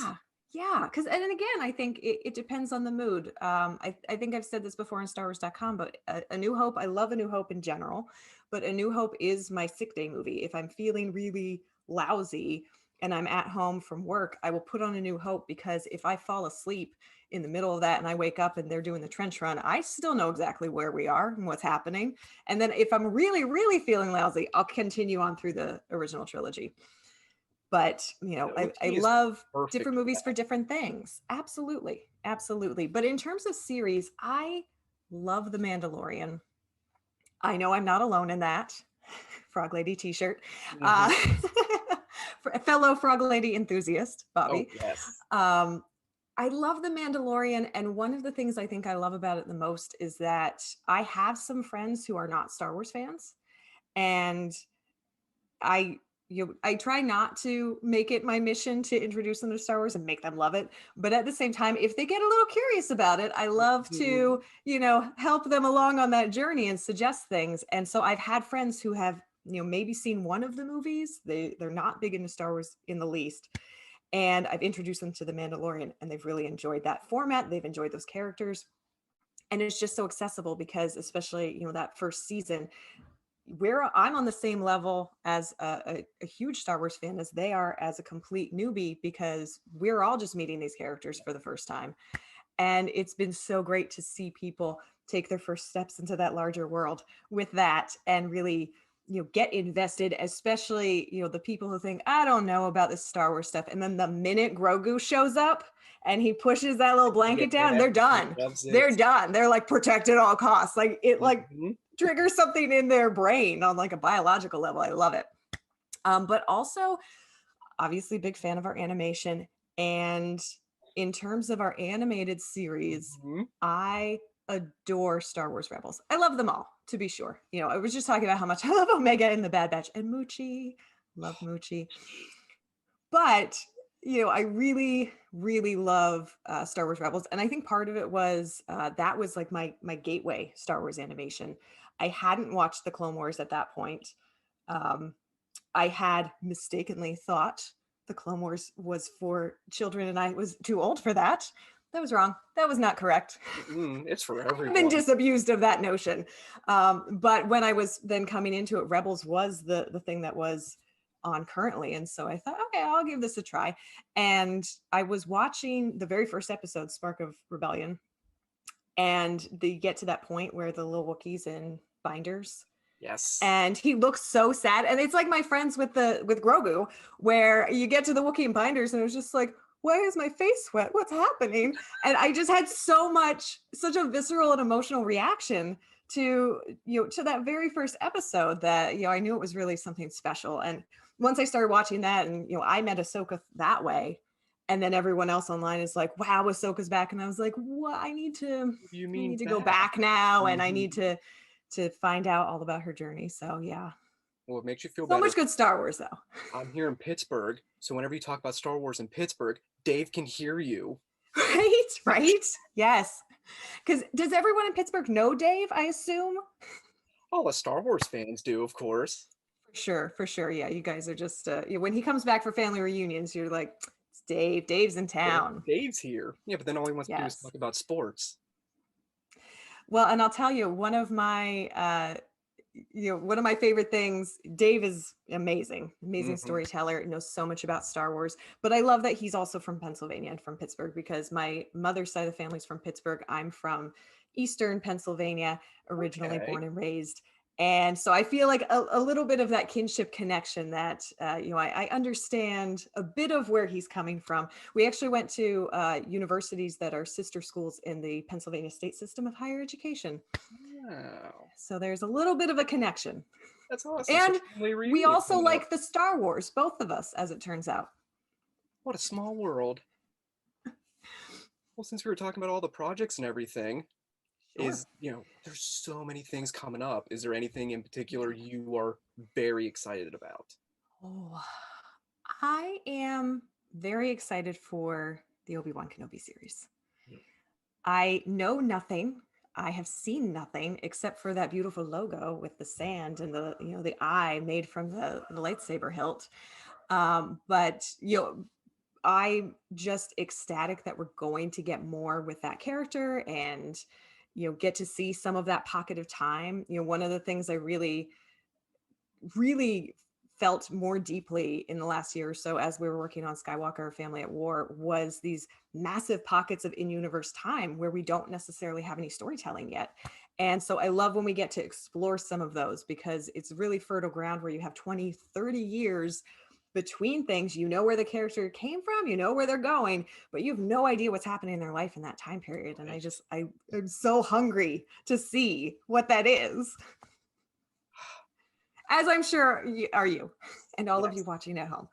Yeah. Because, and again, I think it depends on the mood. I think I've said this before on StarWars.com, but A New Hope, I love A New Hope in general, but A New Hope is my sick day movie. If I'm feeling really lousy and I'm at home from work, I will put on A New Hope, because if I fall asleep in the middle of that and I wake up and they're doing the trench run, I still know exactly where we are and what's happening. And then if I'm really, really feeling lousy, I'll continue on through the original trilogy. But, I love different movies for different things. Absolutely. Absolutely. But in terms of series, I love The Mandalorian. I know I'm not alone in that. Frog Lady t-shirt. Fellow Frog Lady enthusiast, Bobby. Oh, yes. I love The Mandalorian, and one of the things I think I love about it the most is that I have some friends who are not Star Wars fans, and I I try not to make it my mission to introduce them to Star Wars and make them love it. But at the same time, if they get a little curious about it, I love to, help them along on that journey and suggest things. And so I've had friends who have, maybe seen one of the movies. They're not big into Star Wars in the least. And I've introduced them to The Mandalorian, and they've really enjoyed that format. They've enjoyed those characters. And it's just so accessible because, especially, that first season, I'm on the same level as a huge Star Wars fan as they are as a complete newbie, because we're all just meeting these characters for the first time. And it's been so great to see people take their first steps into that larger world with that and really, get invested, especially, the people who think, I don't know about this Star Wars stuff. And then the minute Grogu shows up and he pushes that little blanket down, they're done. They're done. They're like, protect at all costs. Like it triggers something in their brain on like a biological level. I love it. But also, obviously, big fan of our animation. And in terms of our animated series, I adore Star Wars Rebels. I love them all, to be sure. I was just talking about how much I love Omega and the Bad Batch and Moochie. Love Moochie. But, I really, really love Star Wars Rebels. And I think part of it was that was like my gateway Star Wars animation. I hadn't watched the Clone Wars at that point. I had mistakenly thought the Clone Wars was for children and I was too old for that. That was wrong. That was not correct. It's for everyone. I've been disabused of that notion. But when I was then coming into it, Rebels was the thing that was on currently. And so I thought, okay, I'll give this a try. And I was watching the very first episode, Spark of Rebellion. And they get to that point where the little Wookiee's in binders. Yes. And he looks so sad. And it's like my friends with Grogu, where you get to the Wookiee in binders and it was just like, why is my face wet? What's happening? And I just had such a visceral and emotional reaction to that very first episode that, I knew it was really something special. And once I started watching that and, I met Ahsoka that way. And then everyone else online is like, wow, Ahsoka's back. And I was like, what? I need to go back now. And I need to find out all about her journey. So yeah. Well, it makes you feel so better. Much good Star Wars though. I'm here in Pittsburgh. So whenever you talk about Star Wars in Pittsburgh, Dave can hear you. Right. Yes. Because does everyone in Pittsburgh know Dave, I assume? All the Star Wars fans do, of course. For sure. Yeah, you guys are just, when he comes back for family reunions, you're like, it's Dave. Dave's in town. Dave's here. Yeah, but then all he wants to do is talk about sports. Well, and I'll tell you, one of my favorite things, Dave is amazing storyteller, knows so much about Star Wars, but I love that he's also from Pennsylvania and from Pittsburgh, because my mother's side of the family's from Pittsburgh. I'm from Eastern Pennsylvania, originally born and raised. And so I feel like a little bit of that kinship connection that, I understand a bit of where he's coming from. We actually went to universities that are sister schools in the Pennsylvania state system of higher education. Wow. So there's a little bit of a connection. That's awesome. And we also like the Star Wars, both of us, as it turns out. What a small world. Well, since we were talking about all the projects and everything, there's so many things coming up. Is there anything in particular you are very excited about? Oh, I am very excited for the Obi-Wan Kenobi series. I know nothing. I have seen nothing except for that beautiful logo with the sand and the eye made from the lightsaber hilt. But I'm just ecstatic that we're going to get more with that character and get to see some of that pocket of time. One of the things I really, really felt more deeply in the last year or so as we were working on Skywalker Family at War was these massive pockets of in-universe time where we don't necessarily have any storytelling yet. And so I love when we get to explore some of those, because it's really fertile ground where you have 20, 30 years between things. Where the character came from, where they're going, but you have no idea what's happening in their life in that time period. And I'm so hungry to see what that is. As I'm sure are you and all of you watching at home.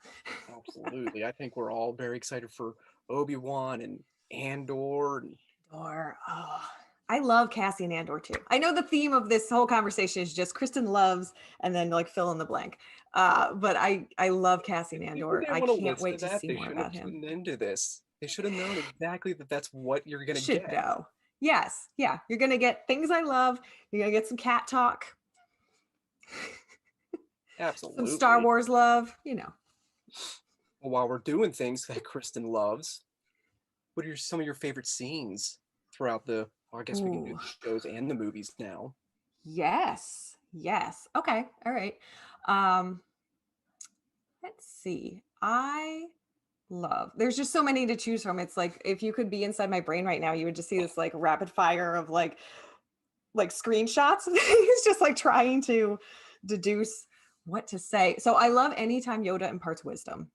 Absolutely. I think we're all very excited for Obi-Wan and Andor. Oh, I love Cassian Andor too. I know the theme of this whole conversation is just Kristen loves and then like fill in the blank. But I love Cassian People Andor. didn't I want to can't listen wait to to that. see They more shouldn't have about him. tuned into this. They should have known exactly that that's what you're gonna Should get. know. Yes. Yeah. You're gonna get things I love. You're gonna get some cat talk, Absolutely. some Star Wars love, you know. Well, while we're doing things that Kristen loves, what are some of your favorite scenes throughout the? Well, I guess we can do Ooh. the shows and the movies now. Yes. Yes. Okay. All right. Um, let's see. There's just so many to choose from. It's like if you could be inside my brain right now, you would just see this like rapid fire of like screenshots. He's just like trying to deduce what to say. So I love anytime Yoda imparts wisdom.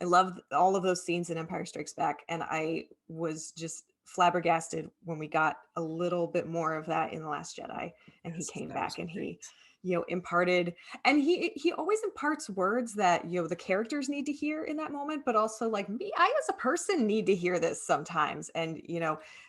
I love all of those scenes in Empire Strikes Back, and I was just flabbergasted when we got a little bit more of that in The Last Jedi, and he Yes, came that back was and he, great. imparted, and he always imparts words that the characters need to hear in that moment, but also like me, I as a person need to hear this sometimes. And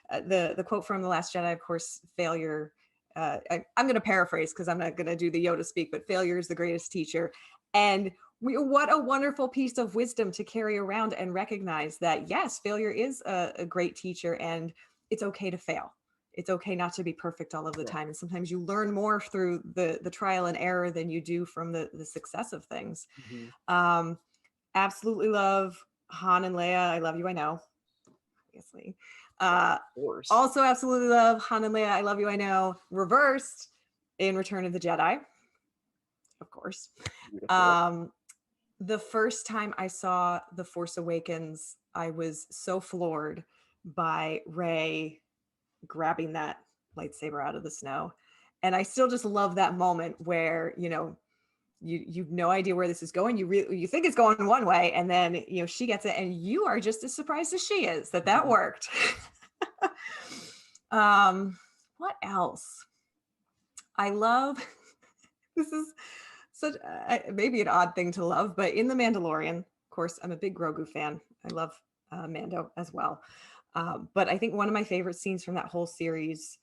the quote from The Last Jedi, of course, failure. I'm going to paraphrase because I'm not going to do the Yoda speak, but failure is the greatest teacher. And what a wonderful piece of wisdom to carry around and recognize that, yes, failure is a great teacher and it's okay to fail. It's okay not to be perfect all of the time. And sometimes you learn more through the trial and error than you do from the success of things. Mm-hmm. Absolutely love Han and Leia. I love you, I know, obviously. Of course. Also absolutely love Han and Leia. I love you, I know, reversed in Return of the Jedi, of course. Beautiful. The first time I saw The Force Awakens, I was so floored by Rey grabbing that lightsaber out of the snow. And I still just love that moment where, you've no idea where this is going. You think it's going one way, and then, she gets it, and you are just as surprised as she is that worked. What else? I love, this is such maybe an odd thing to love, but in The Mandalorian, of course, I'm a big Grogu fan. I love Mando as well. But I think one of my favorite scenes from that whole series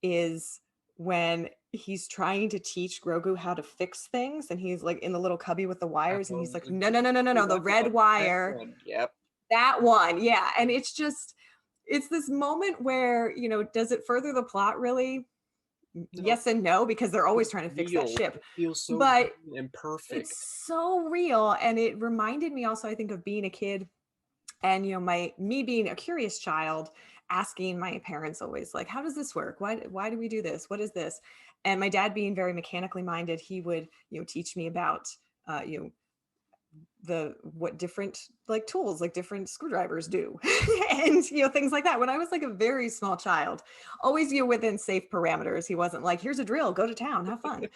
is when he's trying to teach Grogu how to fix things, and he's like in the little cubby with the wires, and he's like, no, the red wire. Yep. That one. Yeah. And it's this moment where, does it further the plot really? No. Yes and no, because they're always trying to fix that ship. It feels so but imperfect. it's so real. And it reminded me also, I think, of being a kid and, me being a curious child, asking my parents always like, how does this work? Why do we do this? What is this? And my dad being very mechanically minded, he would, teach me about, what different like tools, like different screwdrivers do and things like that when I was like a very small child, always within safe parameters. He wasn't like, here's a drill, go to town, have fun.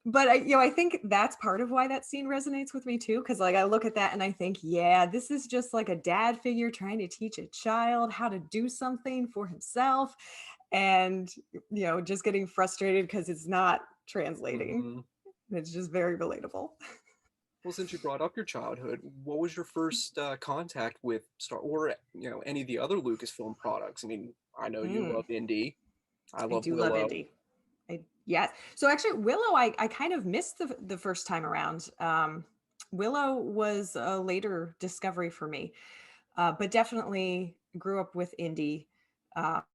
But I think that's part of why that scene resonates with me too, because like I look at that and I think, yeah, this is just like a dad figure trying to teach a child how to do something for himself, and just getting frustrated because it's not translating. Mm-hmm. It's just very relatable. Well, since you brought up your childhood, what was your first contact with Star or any of the other Lucasfilm products? I mean, I know you love Indy. I love do Willow. love Indy. Yes. So actually, Willow, I kind of missed the first time around. Willow was a later discovery for me, but definitely grew up with Indy. And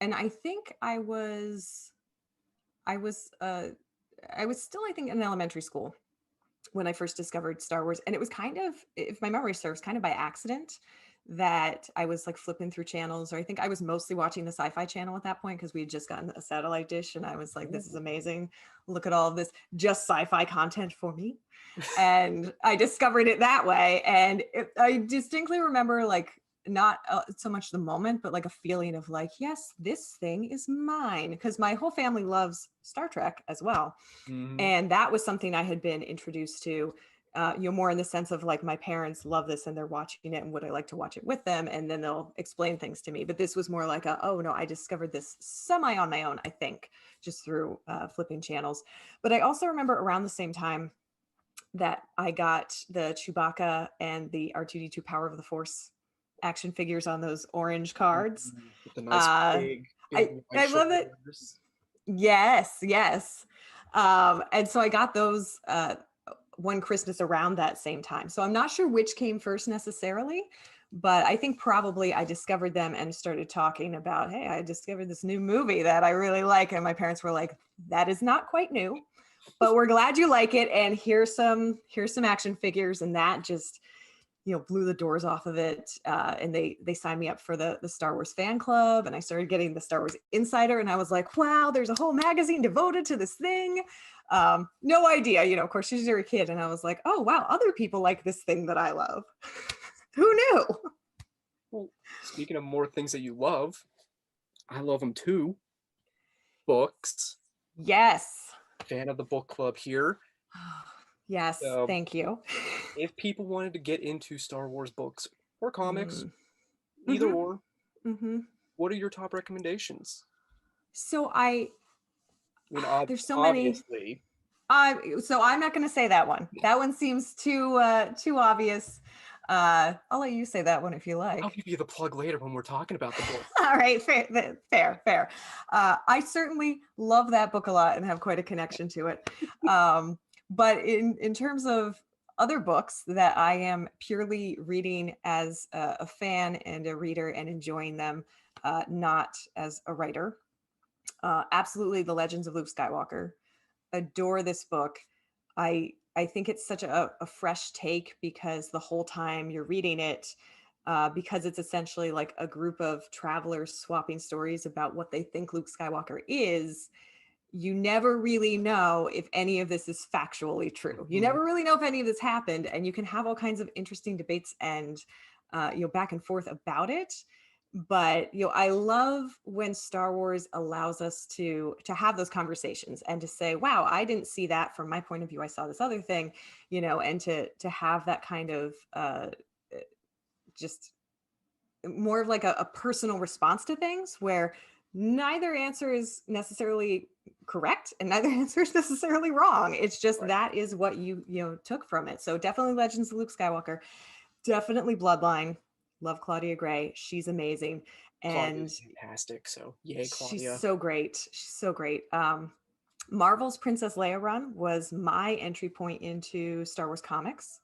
I think I was still, I think, in elementary school when I first discovered Star Wars. And it was kind of, if my memory serves, kind of by accident that I was like flipping through channels, or I think I was mostly watching the Sci-Fi Channel at that point because we had just gotten a satellite dish, and I was like, this is amazing. Look at all of this just sci-fi content for me. And I discovered it that way. And I distinctly remember like not so much the moment, but like a feeling of like, yes, this thing is mine, because my whole family loves Star Trek as well. Mm-hmm. And that was something I had been introduced to, more in the sense of like, my parents love this and they're watching it, and would I like to watch it with them? And then they'll explain things to me. But this was more like oh no, I discovered this semi on my own, I think, just through flipping channels. But I also remember around the same time that I got the Chewbacca and the R2-D2 Power of the Force action figures on those orange cards. With the nice big I love it. shoulders. Yes, yes. And so I got those one Christmas around that same time. So I'm not sure which came first necessarily, but I think probably I discovered them and started talking about, hey, I discovered this new movie that I really like. And my parents were like, that is not quite new, but we're glad you like it. And here's some action figures. And that just, blew the doors off of it. And they signed me up for the Star Wars fan club, and I started getting the Star Wars Insider, and I was like, wow, there's a whole magazine devoted to this thing. No idea, of course, she's a kid, and I was like, oh wow, other people like this thing that I love. Who knew? Well, speaking of more things that you love, I love them too. Books. Yes. Fan of the book club here. Yes, So, thank you. If people wanted to get into Star Wars books or comics, either or, what are your top recommendations? So there's so obviously. many. So I'm not going to say that one. That one seems too obvious. I'll let you say that one if you like. I'll give you the plug later when we're talking about the book. All right, fair. I certainly love that book a lot and have quite a connection to it. But in terms of other books that I am purely reading as a fan and a reader and enjoying them, not as a writer, absolutely The Legends of Luke Skywalker. Adore this book. I think it's such a fresh take because the whole time you're reading it, because it's essentially like a group of travelers swapping stories about what they think Luke Skywalker is, you never really know if any of this is factually true. You never really know if any of this happened, and you can have all kinds of interesting debates and back and forth about it. But I love when Star Wars allows us to have those conversations and to say, wow, I didn't see that from my point of view, I saw this other thing, and to have that kind of just more of like a personal response to things where neither answer is necessarily correct and neither answer is necessarily wrong. It's just that is what you took from it. So definitely Legends of Luke Skywalker, definitely Bloodline. Love Claudia Gray. She's amazing. And Claudia's fantastic. So yay, Claudia. She's so great. She's so great. Marvel's Princess Leia run was my entry point into Star Wars comics.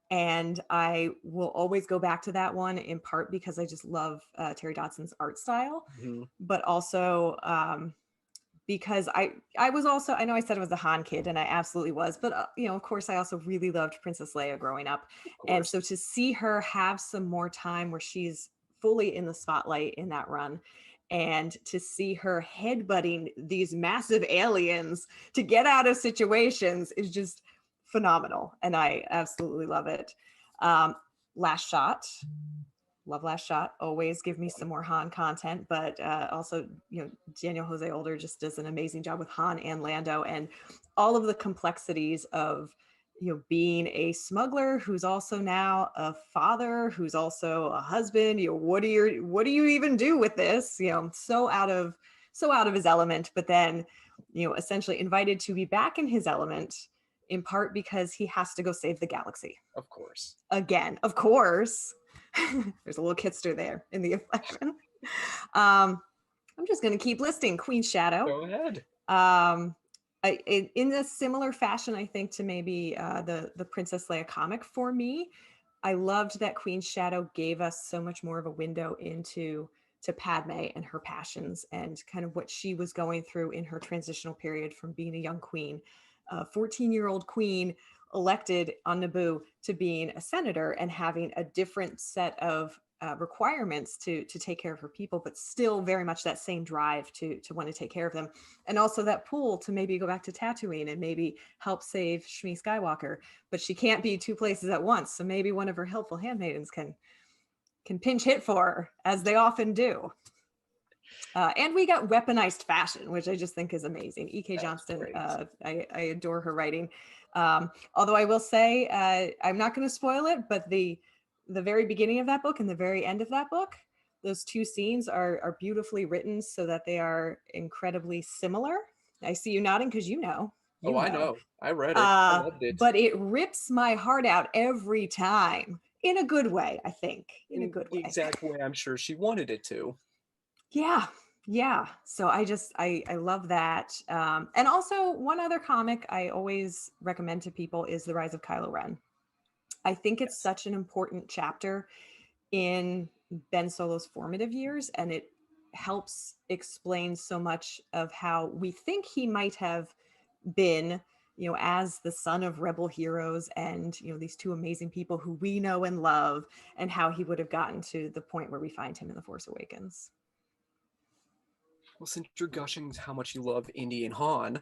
And I will always go back to that one in part because I just love Terry Dodson's art style, but also because I was also, I know I said I was a Han kid and I absolutely was, but of course I also really loved Princess Leia growing up. And so to see her have some more time where she's fully in the spotlight in that run, and to see her headbutting these massive aliens to get out of situations is just phenomenal. And I absolutely love it. Last Shot. Love Last Shot. Always give me some more Han content, but also, Daniel Jose Older just does an amazing job with Han and Lando and all of the complexities of, being a smuggler who's also now a father, who's also a husband. What do you even do with this? So out of his element, but then, essentially invited to be back in his element in part because he has to go save the galaxy. Of course. Again, of course. There's a little kitster there in the inflection. I'm just going to keep listing Queen Shadow. Go ahead. In a similar fashion, I think, to maybe the Princess Leia comic for me, I loved that Queen Shadow gave us so much more of a window into Padme and her passions and kind of what she was going through in her transitional period from being a young queen, a 14-year-old queen elected on Naboo to being a senator and having a different set of requirements to take care of her people, but still very much that same drive to want to take care of them. And also that pull to maybe go back to Tatooine and maybe help save Shmi Skywalker, but she can't be two places at once. So maybe one of her helpful handmaidens can pinch hit for her, as they often do. And we got weaponized fashion, which I just think is amazing. E.K. Johnston, I adore her writing. Although I will say, I'm not going to spoil it, but the very beginning of that book and the very end of that book, those two scenes are beautifully written so that they are incredibly similar. I see you nodding because you know. I know. I read it. I loved it. But it rips my heart out every time. in a good way, I think. In a in good the way. exact way I'm sure she wanted it to. Yeah. So I love that. And also one other comic I always recommend to people is The Rise of Kylo Ren. I think it's such an important chapter in Ben Solo's formative years, and it helps explain so much of how we think he might have been, as the son of rebel heroes and, these two amazing people who we know and love, and how he would have gotten to the point where we find him in The Force Awakens. Well, since you're gushing how much you love Indy and Han,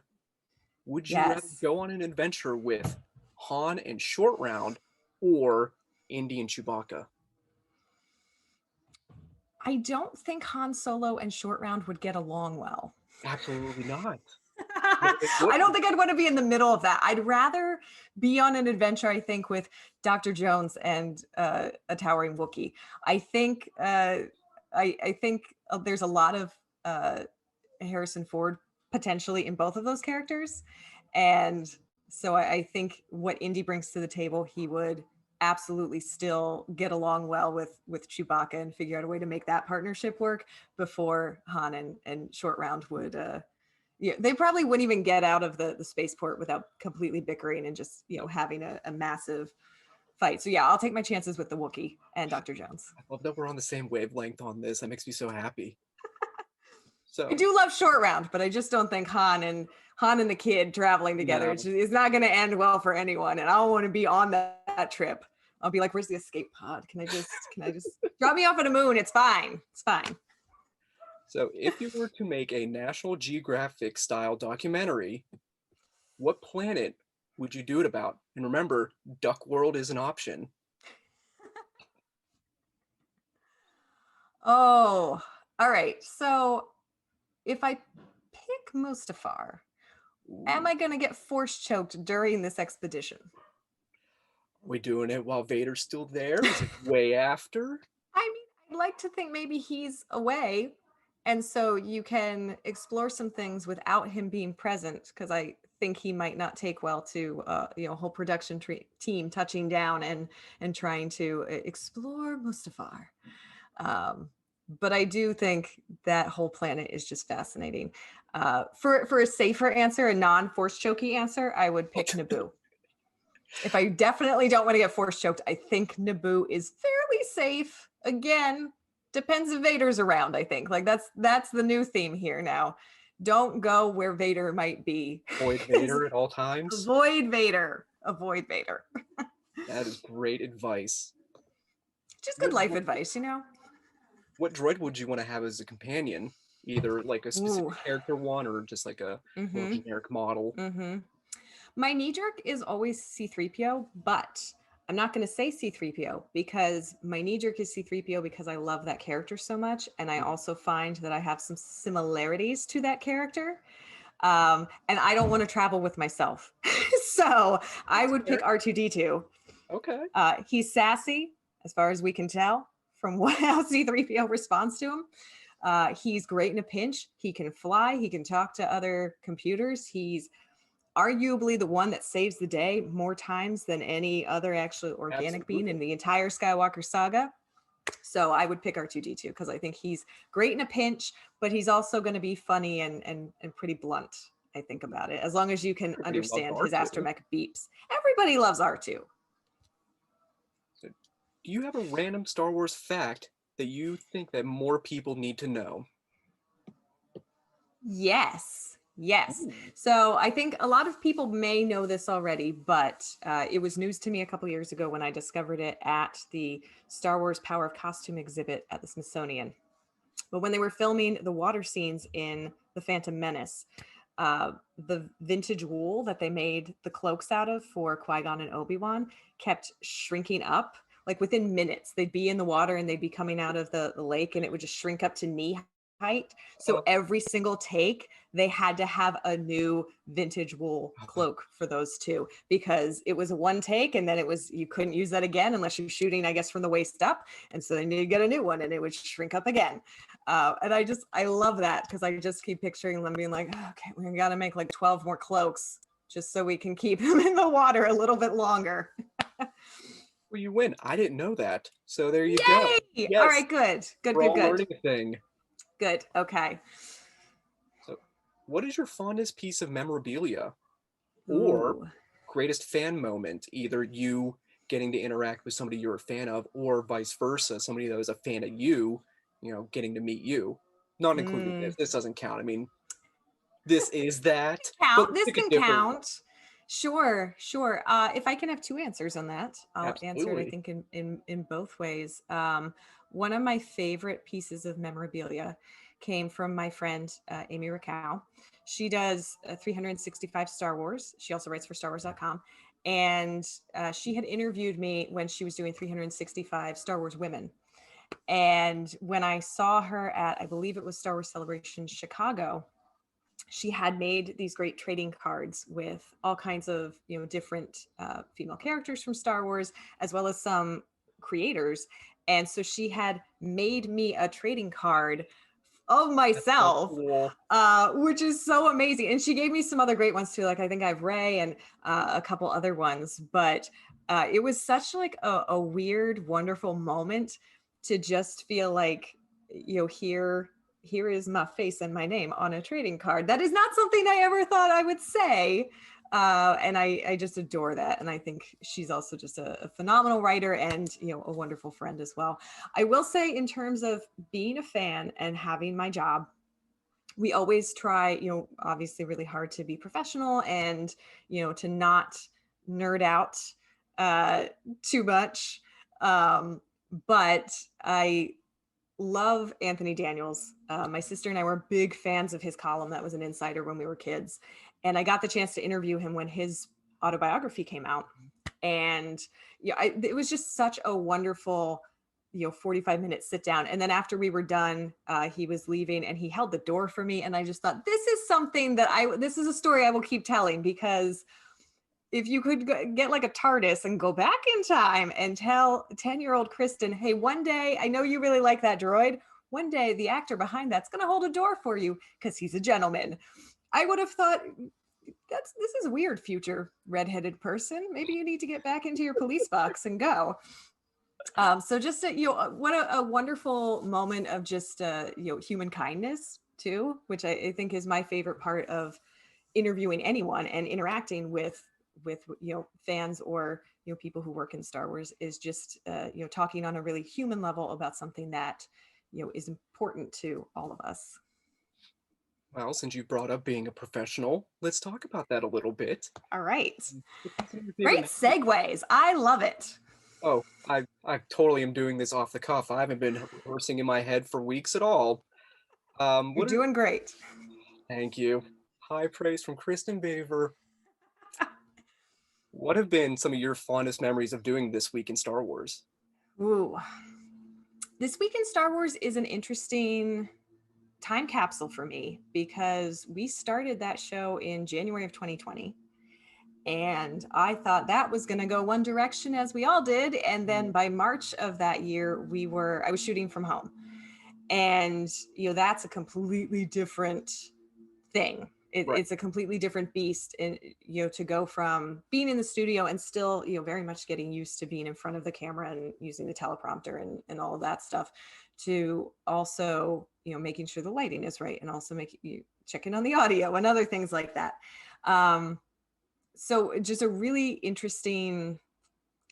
would you rather Yes. go on an adventure with Han and Short Round or Indy and Chewbacca? I don't think Han Solo and Short Round would get along well. Absolutely not. I don't think I'd want to be in the middle of that. I'd rather be on an adventure, I think, with Dr. Jones and a towering Wookiee. I think I think there's a lot of Harrison Ford potentially in both of those characters. And so I think what Indy brings to the table, he would absolutely still get along well with Chewbacca and figure out a way to make that partnership work before Han and Short Round would they probably wouldn't even get out of the spaceport without completely bickering and just having a massive fight. So yeah, I'll take my chances with the Wookiee and Dr. Jones. I love that we're on the same wavelength on this. That makes me so happy. So I do love Short Round, but I just don't think Han and the kid traveling together is not going to end well for anyone. And I don't want to be on that trip. I'll be like, "Where's the escape pod? Can I just drop me off at a moon? It's fine. It's fine." So if you were to make a National Geographic style documentary, what planet would you do it about? And remember, Duck World is an option. Oh, all right. So if I pick Mustafar, am I going to get force choked during this expedition? Are we doing it while Vader's still there? Is it way after? I mean, I'd like to think maybe he's away. And so you can explore some things without him being present, because I think he might not take well to a whole production team touching down and trying to explore Mustafar. But I do think that whole planet is just fascinating. For a safer answer, a non-force choky answer, I would pick Naboo. If I definitely don't want to get force choked, I think Naboo is fairly safe. Again, depends if Vader's around, I think. Like that's the new theme here now. Don't go where Vader might be. Avoid Vader at all times. Avoid Vader. Avoid Vader. That is great advice. Just good life advice, What droid would you want to have as a companion? Either like a specific character one or just like a more generic model? My knee jerk is always C-3PO, but I'm not going to say C-3PO because my knee jerk is C-3PO because I love that character so much. And I also find that I have some similarities to that character. And I don't want to travel with myself. So I would pick R2-D2. Okay. He's sassy, as far as we can tell from how C-3PO responds to him. He's great in a pinch. He can fly. He can talk to other computers. He's arguably the one that saves the day more times than any other actually organic being in the entire Skywalker saga. So I would pick R2-D2 because I think he's great in a pinch, but he's also going to be funny and pretty blunt, I think, about it. As long as you can understand his astromech beeps. Everybody loves R2. So do you have a random Star Wars fact that you think that more people need to know? Yes. So I think a lot of people may know this already, but it was news to me a couple years ago when I discovered it at the Star Wars Power of Costume exhibit at the Smithsonian. But when they were filming the water scenes in The Phantom Menace, the vintage wool that they made the cloaks out of for Qui-Gon and Obi-Wan kept shrinking up. Like within minutes, they'd be in the water and they'd be coming out of the lake and it would just shrink up to knee height. So every single take, they had to have a new vintage wool cloak for those two because it was a one take and then you couldn't use that again unless you're shooting, I guess, from the waist up. And so they needed to get a new one and it would shrink up again. And I love that because I just keep picturing them being like, okay, we got to make like 12 more cloaks just so we can keep them in the water a little bit longer. where you win. I didn't know that. So there you go. Yay! Yes. All right, good. Good, We're good, all good. learning a thing. Good. Okay. So what is your fondest piece of memorabilia or Ooh. greatest fan moment? Either you getting to interact with somebody you're a fan of, or vice versa, somebody that was a fan of you, getting to meet you. Not including this. This doesn't count. I mean, this is that. Count. But This pick a can different one. count. Sure, sure. If I can have two answers on that, I'll answer it, I Absolutely. think, in both ways. One of my favorite pieces of memorabilia came from my friend, Amy Rakow. She does 365 Star Wars. She also writes for StarWars.com. And she had interviewed me when she was doing 365 Star Wars Women. And when I saw her at, I believe it was Star Wars Celebration Chicago, she had made these great trading cards with all kinds of different female characters from Star Wars, as well as some creators. And so she had made me a trading card of myself, cool. Which is so amazing. And she gave me some other great ones too. Like I think I have Rey and a couple other ones, but it was such like a weird, wonderful moment to just feel like, here is my face and my name on a trading card. That is not something I ever thought I would say. And I just adore that. And I think she's also just a phenomenal writer and, a wonderful friend as well. I will say, in terms of being a fan and having my job, we always try, obviously really hard to be professional and, to not nerd out too much. But I love Anthony Daniels. My sister and I were big fans of his column that was an Insider when we were kids. And I got the chance to interview him when his autobiography came out. And it was just such a wonderful, 45-minute sit down. And then after we were done, he was leaving and he held the door for me. And I just thought, this is something that this is a story I will keep telling, because if you could get like a TARDIS and go back in time and tell 10-year-old Kristen, hey, one day, I know you really like that droid. One day the actor behind that's going to hold a door for you because he's a gentleman. I would have thought, this is weird, future redheaded person. Maybe you need to get back into your police box and go. So just, what a wonderful moment of just, human kindness too, which I think is my favorite part of interviewing anyone and interacting with fans or people who work in Star Wars, is just talking on a really human level about something that is important to all of us. Well, since you brought up being a professional, let's talk about that a little bit. All right. Great segues. I love it. Oh, I totally am doing this off the cuff. I haven't been rehearsing in my head for weeks at all. You're doing great. Thank you. High praise from Kristen Baver. What have been some of your fondest memories of doing This Week in Star Wars? Ooh. This Week in Star Wars is an interesting time capsule for me, because we started that show in January of 2020. And I thought that was going to go one direction, as we all did. And then by March of that year, I was shooting from home. And, that's a completely different thing. Right. It's a completely different beast, and to go from being in the studio and still very much getting used to being in front of the camera and using the teleprompter and all of that stuff, to also making sure the lighting is right, and also checking on the audio and other things like that. So just a really interesting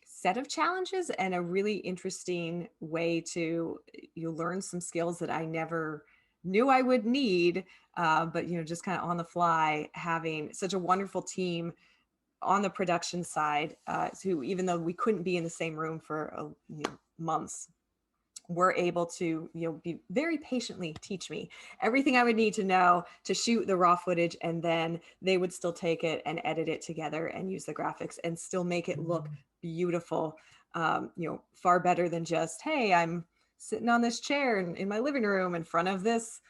set of challenges, and a really interesting way to learn some skills that I never knew I would need, but just kind of on the fly, having such a wonderful team on the production side, who, even though we couldn't be in the same room for months, were able to be very patiently teach me everything I would need to know to shoot the raw footage, and then they would still take it and edit it together and use the graphics and still make it look beautiful, far better than just, hey, I'm sitting on this chair in my living room in front of this.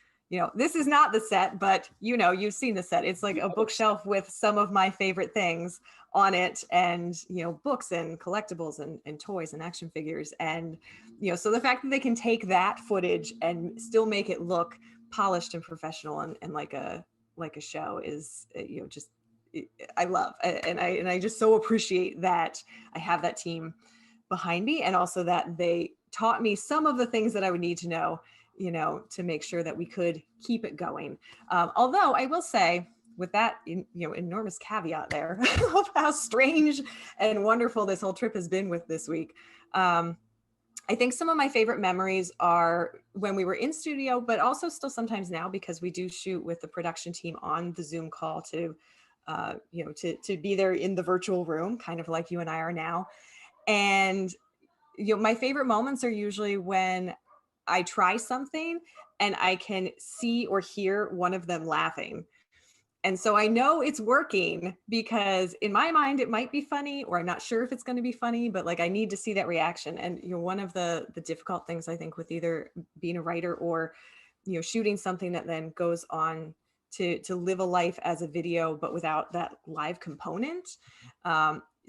This is not the set, but you've seen the set. It's like a bookshelf with some of my favorite things on it, and books and collectibles and toys and action figures. And so the fact that they can take that footage and still make it look polished and professional and like a show is I love, and I just so appreciate that I have that team behind me, and also that they taught me some of the things that I would need to know, to make sure that we could keep it going. Although I will say, with that, enormous caveat there of how strange and wonderful this whole trip has been with this week. I think some of my favorite memories are when we were in studio, but also still sometimes now, because we do shoot with the production team on the Zoom call to be there in the virtual room, kind of like you and I are now. And my favorite moments are usually when I try something and I can see or hear one of them laughing. And so I know it's working, because in my mind it might be funny, or I'm not sure if it's going to be funny, but like I need to see that reaction. And one of the difficult things I think with either being a writer or shooting something that then goes on to live a life as a video but without that live component,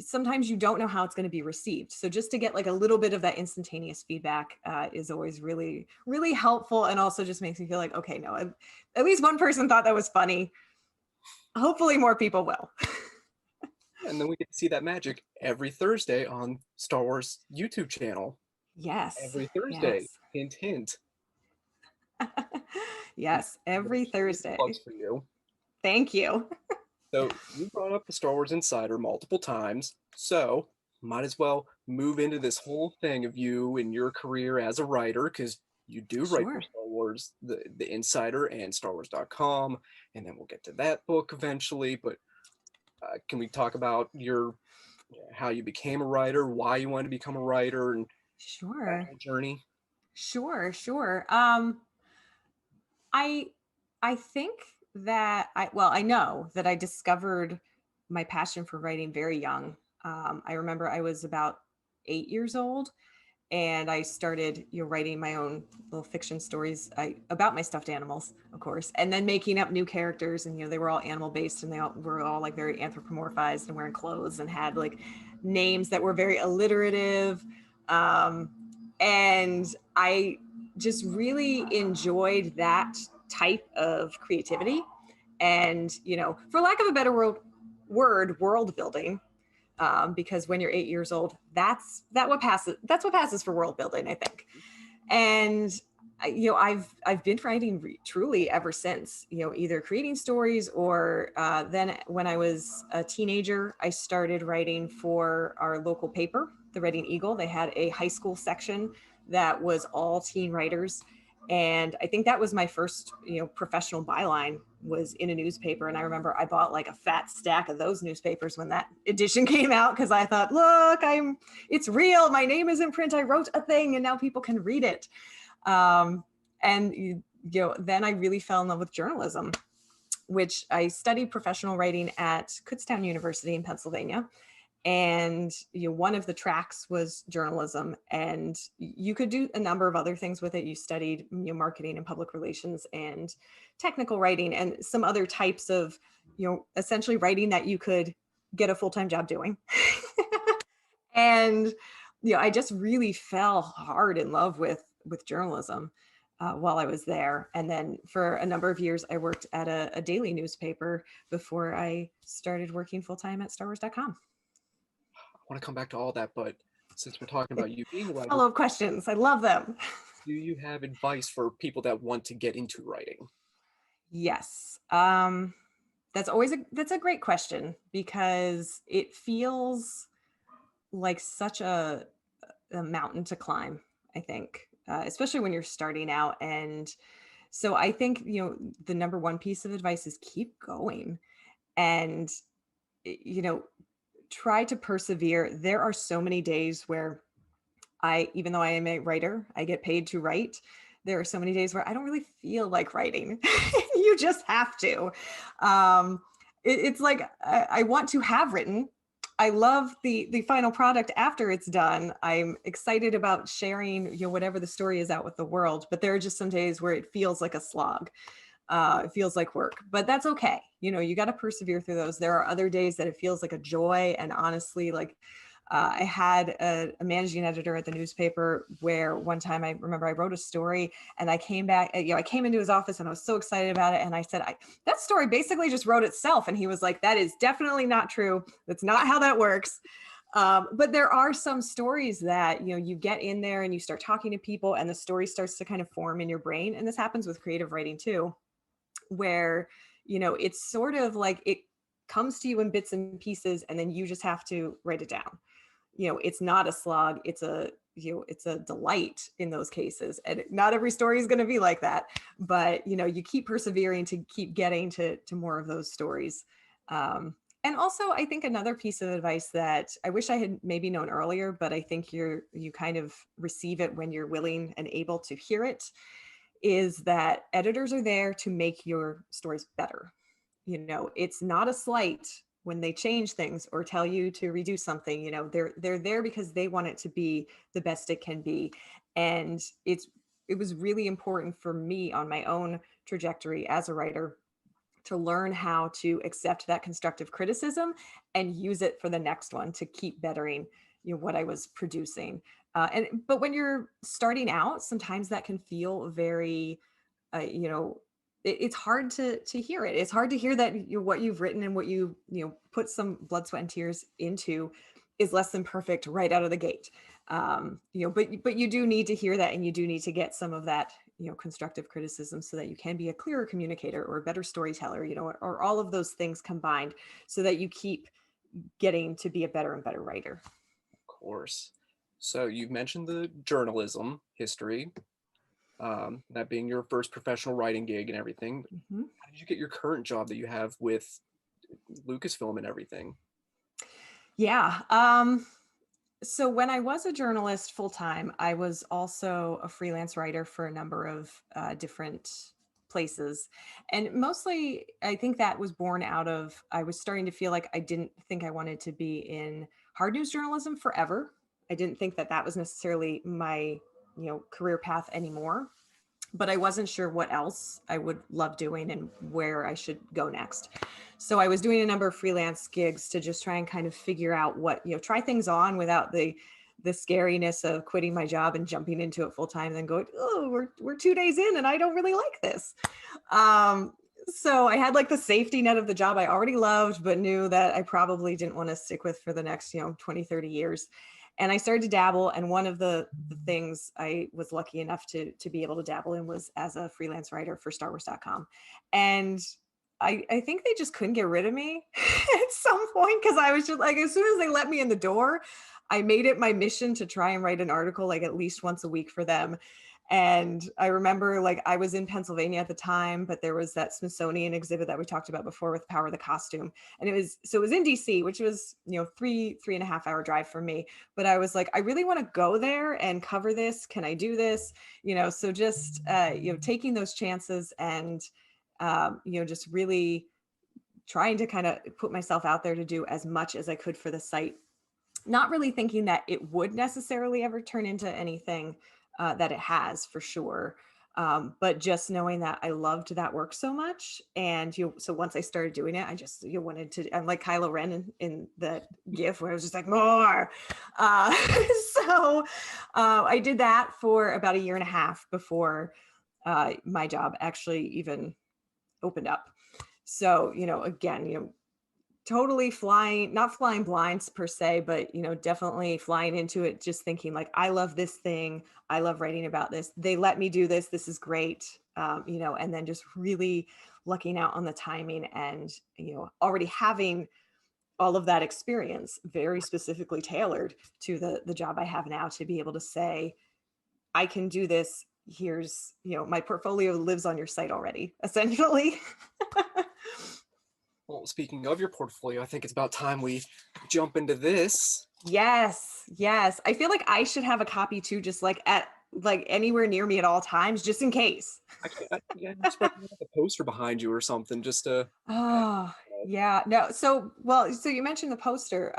sometimes you don't know how it's going to be received. So just to get like a little bit of that instantaneous feedback is always really, really helpful, and also just makes me feel like, okay, no, at least one person thought that was funny. Hopefully more people will. And then we get to see that magic every Thursday on Star Wars YouTube channel. Yes. Every Thursday. Yes. Hint, hint. Yes, every Thursday. Plugs for you. Thank you. So you brought up the Star Wars Insider multiple times, so might as well move into this whole thing of you and your career as a writer, because you do write for Star Wars, the Insider and StarWars.com, and then we'll get to that book eventually. But can we talk about how you became a writer, why you wanted to become a writer, and that whole journey? Sure. I think that I know that I discovered my passion for writing very young. I remember I was about 8 years old, and I started writing my own little fiction stories about my stuffed animals, of course, and then making up new characters. And they were all animal based, and they were all like very anthropomorphized and wearing clothes and had like names that were very alliterative. And I just really enjoyed that type of creativity, and for lack of a better word, world building. Because when you're 8 years old, that's what passes for world building, I think. And I've been writing truly ever since, either creating stories or then when I was a teenager, I started writing for our local paper, the Reading Eagle. They had a high school section that was all teen writers. And I think that was my first, professional byline, was in a newspaper. And I remember I bought like a fat stack of those newspapers when that edition came out, because I thought, look, it's real. My name is in print. I wrote a thing and now people can read it. And then I really fell in love with journalism, which I studied professional writing at Kutztown University in Pennsylvania. And one of the tracks was journalism, and you could do a number of other things with it. You studied marketing and public relations and technical writing and some other types of essentially writing that you could get a full-time job doing. And I just really fell hard in love with journalism while I was there. And then for a number of years I worked at a daily newspaper before I started working full-time at StarWars.com. I want to come back to all that, but since we're talking about you being a writer, follow-up questions, I love them. Do you have advice for people that want to get into writing? Yes, that's a great question, because it feels like such a mountain to climb, I think, especially when you're starting out. And so I think the number one piece of advice is keep going, and try to persevere. There are so many days where even though I am a writer, I get paid to write. There are so many days where I don't really feel like writing. You just have to. It's like, I want to have written. I love the final product after it's done. I'm excited about sharing, whatever the story is out with the world, but there are just some days where it feels like a slog. It feels like work, but that's okay. You got to persevere through those. There are other days that it feels like a joy. And honestly, like I had a managing editor at the newspaper where one time I remember I wrote a story and I came back, I came into his office and I was so excited about it. And I said, that story basically just wrote itself. And he was like, that is definitely not true. That's not how that works. But there are some stories that, you know, you get in there and you start talking to people and the story starts to kind of form in your brain. And this happens with creative writing too, where, you know, it's sort of like it comes to you in bits and pieces and then you just have to write it down. You know, it's not a slog, it's a, you know, it's a delight in those cases. And not every story is going to be like that, but, you know, you keep persevering to keep getting to more of those stories. And also, I think another piece of advice that I wish I had maybe known earlier, but I think you kind of receive it when you're willing and able to hear it, is that editors are there to make your stories better. You know, it's not a slight when they change things or tell you to redo something. You know, they're there because they want it to be the best it can be. And it was really important for me on my own trajectory as a writer to learn how to accept that constructive criticism and use it for the next one to keep bettering, you know, what I was producing. But when you're starting out, sometimes that can feel very, you know, it's hard to hear it. It's hard to hear that what you've written and what you know put some blood, sweat, and tears into is less than perfect right out of the gate. You know, but you do need to hear that, and you do need to get some of that, you know, constructive criticism so that you can be a clearer communicator or a better storyteller, you know, or all of those things combined, so that you keep getting to be a better and better writer. Of course. So you've mentioned the journalism history, that being your first professional writing gig and everything. Mm-hmm. How did you get your current job that you have with Lucasfilm and everything? Yeah. So when I was a journalist full time, I was also a freelance writer for a number of different places. And mostly, I think that was born out of, I was starting to feel like I didn't think I wanted to be in hard news journalism forever. I didn't think that that was necessarily my, you know, career path anymore. But I wasn't sure what else I would love doing and where I should go next. So I was doing a number of freelance gigs to just try and kind of figure out what, you know, try things on without the scariness of quitting my job and jumping into it full time and then going, oh, we're 2 days in and I don't really like this. So I had like the safety net of the job I already loved, but knew that I probably didn't want to stick with for the next, you know, 20, 30 years. And I started to dabble. And one of the things I was lucky enough to be able to dabble in was as a freelance writer for StarWars.com. And I think they just couldn't get rid of me at some point, because I was just like, as soon as they let me in the door, I made it my mission to try and write an article like at least once a week for them. And I remember like I was in Pennsylvania at the time, but there was that Smithsonian exhibit that we talked about before with Power of the Costume. And it was in DC, which was, you know, 3.5 hour drive for me. But I was like, I really want to go there and cover this. Can I do this? You know, so just, you know, taking those chances and, you know, just really trying to kind of put myself out there to do as much as I could for the site, not really thinking that it would necessarily ever turn into anything that it has for sure. But just knowing that I loved that work so much. And so once I started doing it, I just wanted to, I'm like Kylo Ren in that GIF where I was just like, more. So I did that for about 1.5 years before my job actually even opened up. So, you know, again, you know, totally not flying blinds per se, but, you know, definitely flying into it, just thinking like, I love this thing. I love writing about this. They let me do this. This is great. You know, and then just really lucking out on the timing and, you know, already having all of that experience very specifically tailored to the job I have now, to be able to say, I can do this. Here's, you know, my portfolio lives on your site already, essentially. Well, speaking of your portfolio, I think it's about time we jump into this. Yes. I feel like I should have a copy too, just like at like anywhere near me at all times, just in case. Yeah, just put the poster behind you or something, just to. Oh, yeah. No. So you mentioned the poster.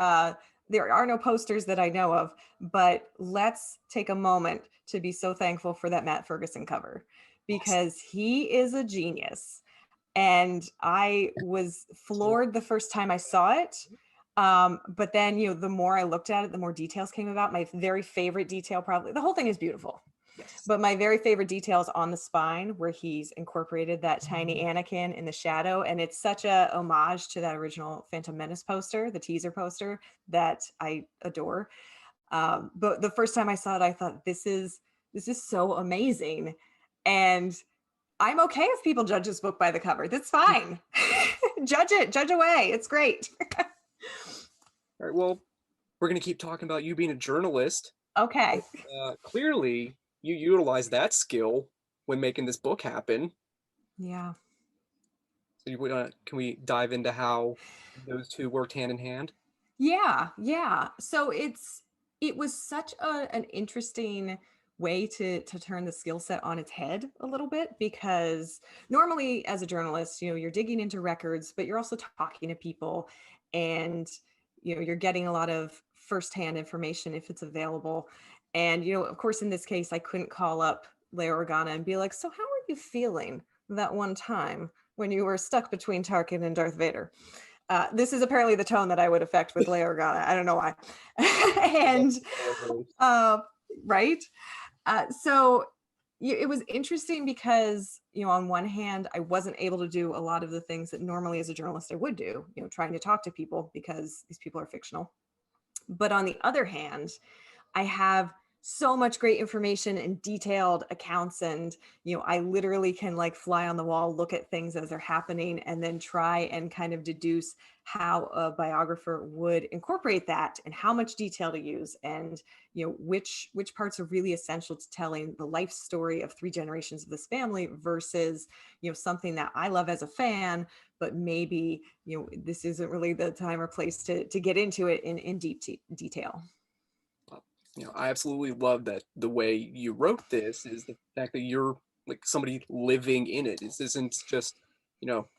There are no posters that I know of, but let's take a moment to be so thankful for that Matt Ferguson cover, because he is a genius. And I was floored the first time I saw it. But then, you know, the more I looked at it, the more details came about. My very favorite detail, probably, the whole thing is beautiful. Yes. But my very favorite detail is on the spine where he's incorporated that tiny Anakin in the shadow. And it's such a homage to that original Phantom Menace poster, the teaser poster, that I adore. But the first time I saw it, I thought, this is so amazing. And I'm okay if people judge this book by the cover. That's fine. Judge away. It's great. All right, well, we're going to keep talking about you being a journalist. Okay. Clearly, you utilize that skill when making this book happen. Yeah. So can we dive into how those two worked hand in hand? Yeah. So it was such an interesting way to turn the skill set on its head a little bit, because normally as a journalist, you're digging into records, but you're also talking to people, and you're getting a lot of firsthand information if it's available. And of course, in this case, I couldn't call up Leia Organa and be like, so how are you feeling that one time when you were stuck between Tarkin and Darth Vader? This is apparently the tone that I would affect with Leia Organa. I don't know why. And right. So it was interesting because, on one hand, I wasn't able to do a lot of the things that normally as a journalist I would do, trying to talk to people because these people are fictional. But on the other hand, I have so much great information and detailed accounts, and I literally can like fly on the wall, look at things as they're happening, and then try and kind of deduce how a biographer would incorporate that and how much detail to use, and which parts are really essential to telling the life story of 3 generations of this family versus something that I love as a fan, but maybe this isn't really the time or place to get into it in deep detail. I absolutely love that the way you wrote this is the fact that you're like somebody living in it. This isn't just,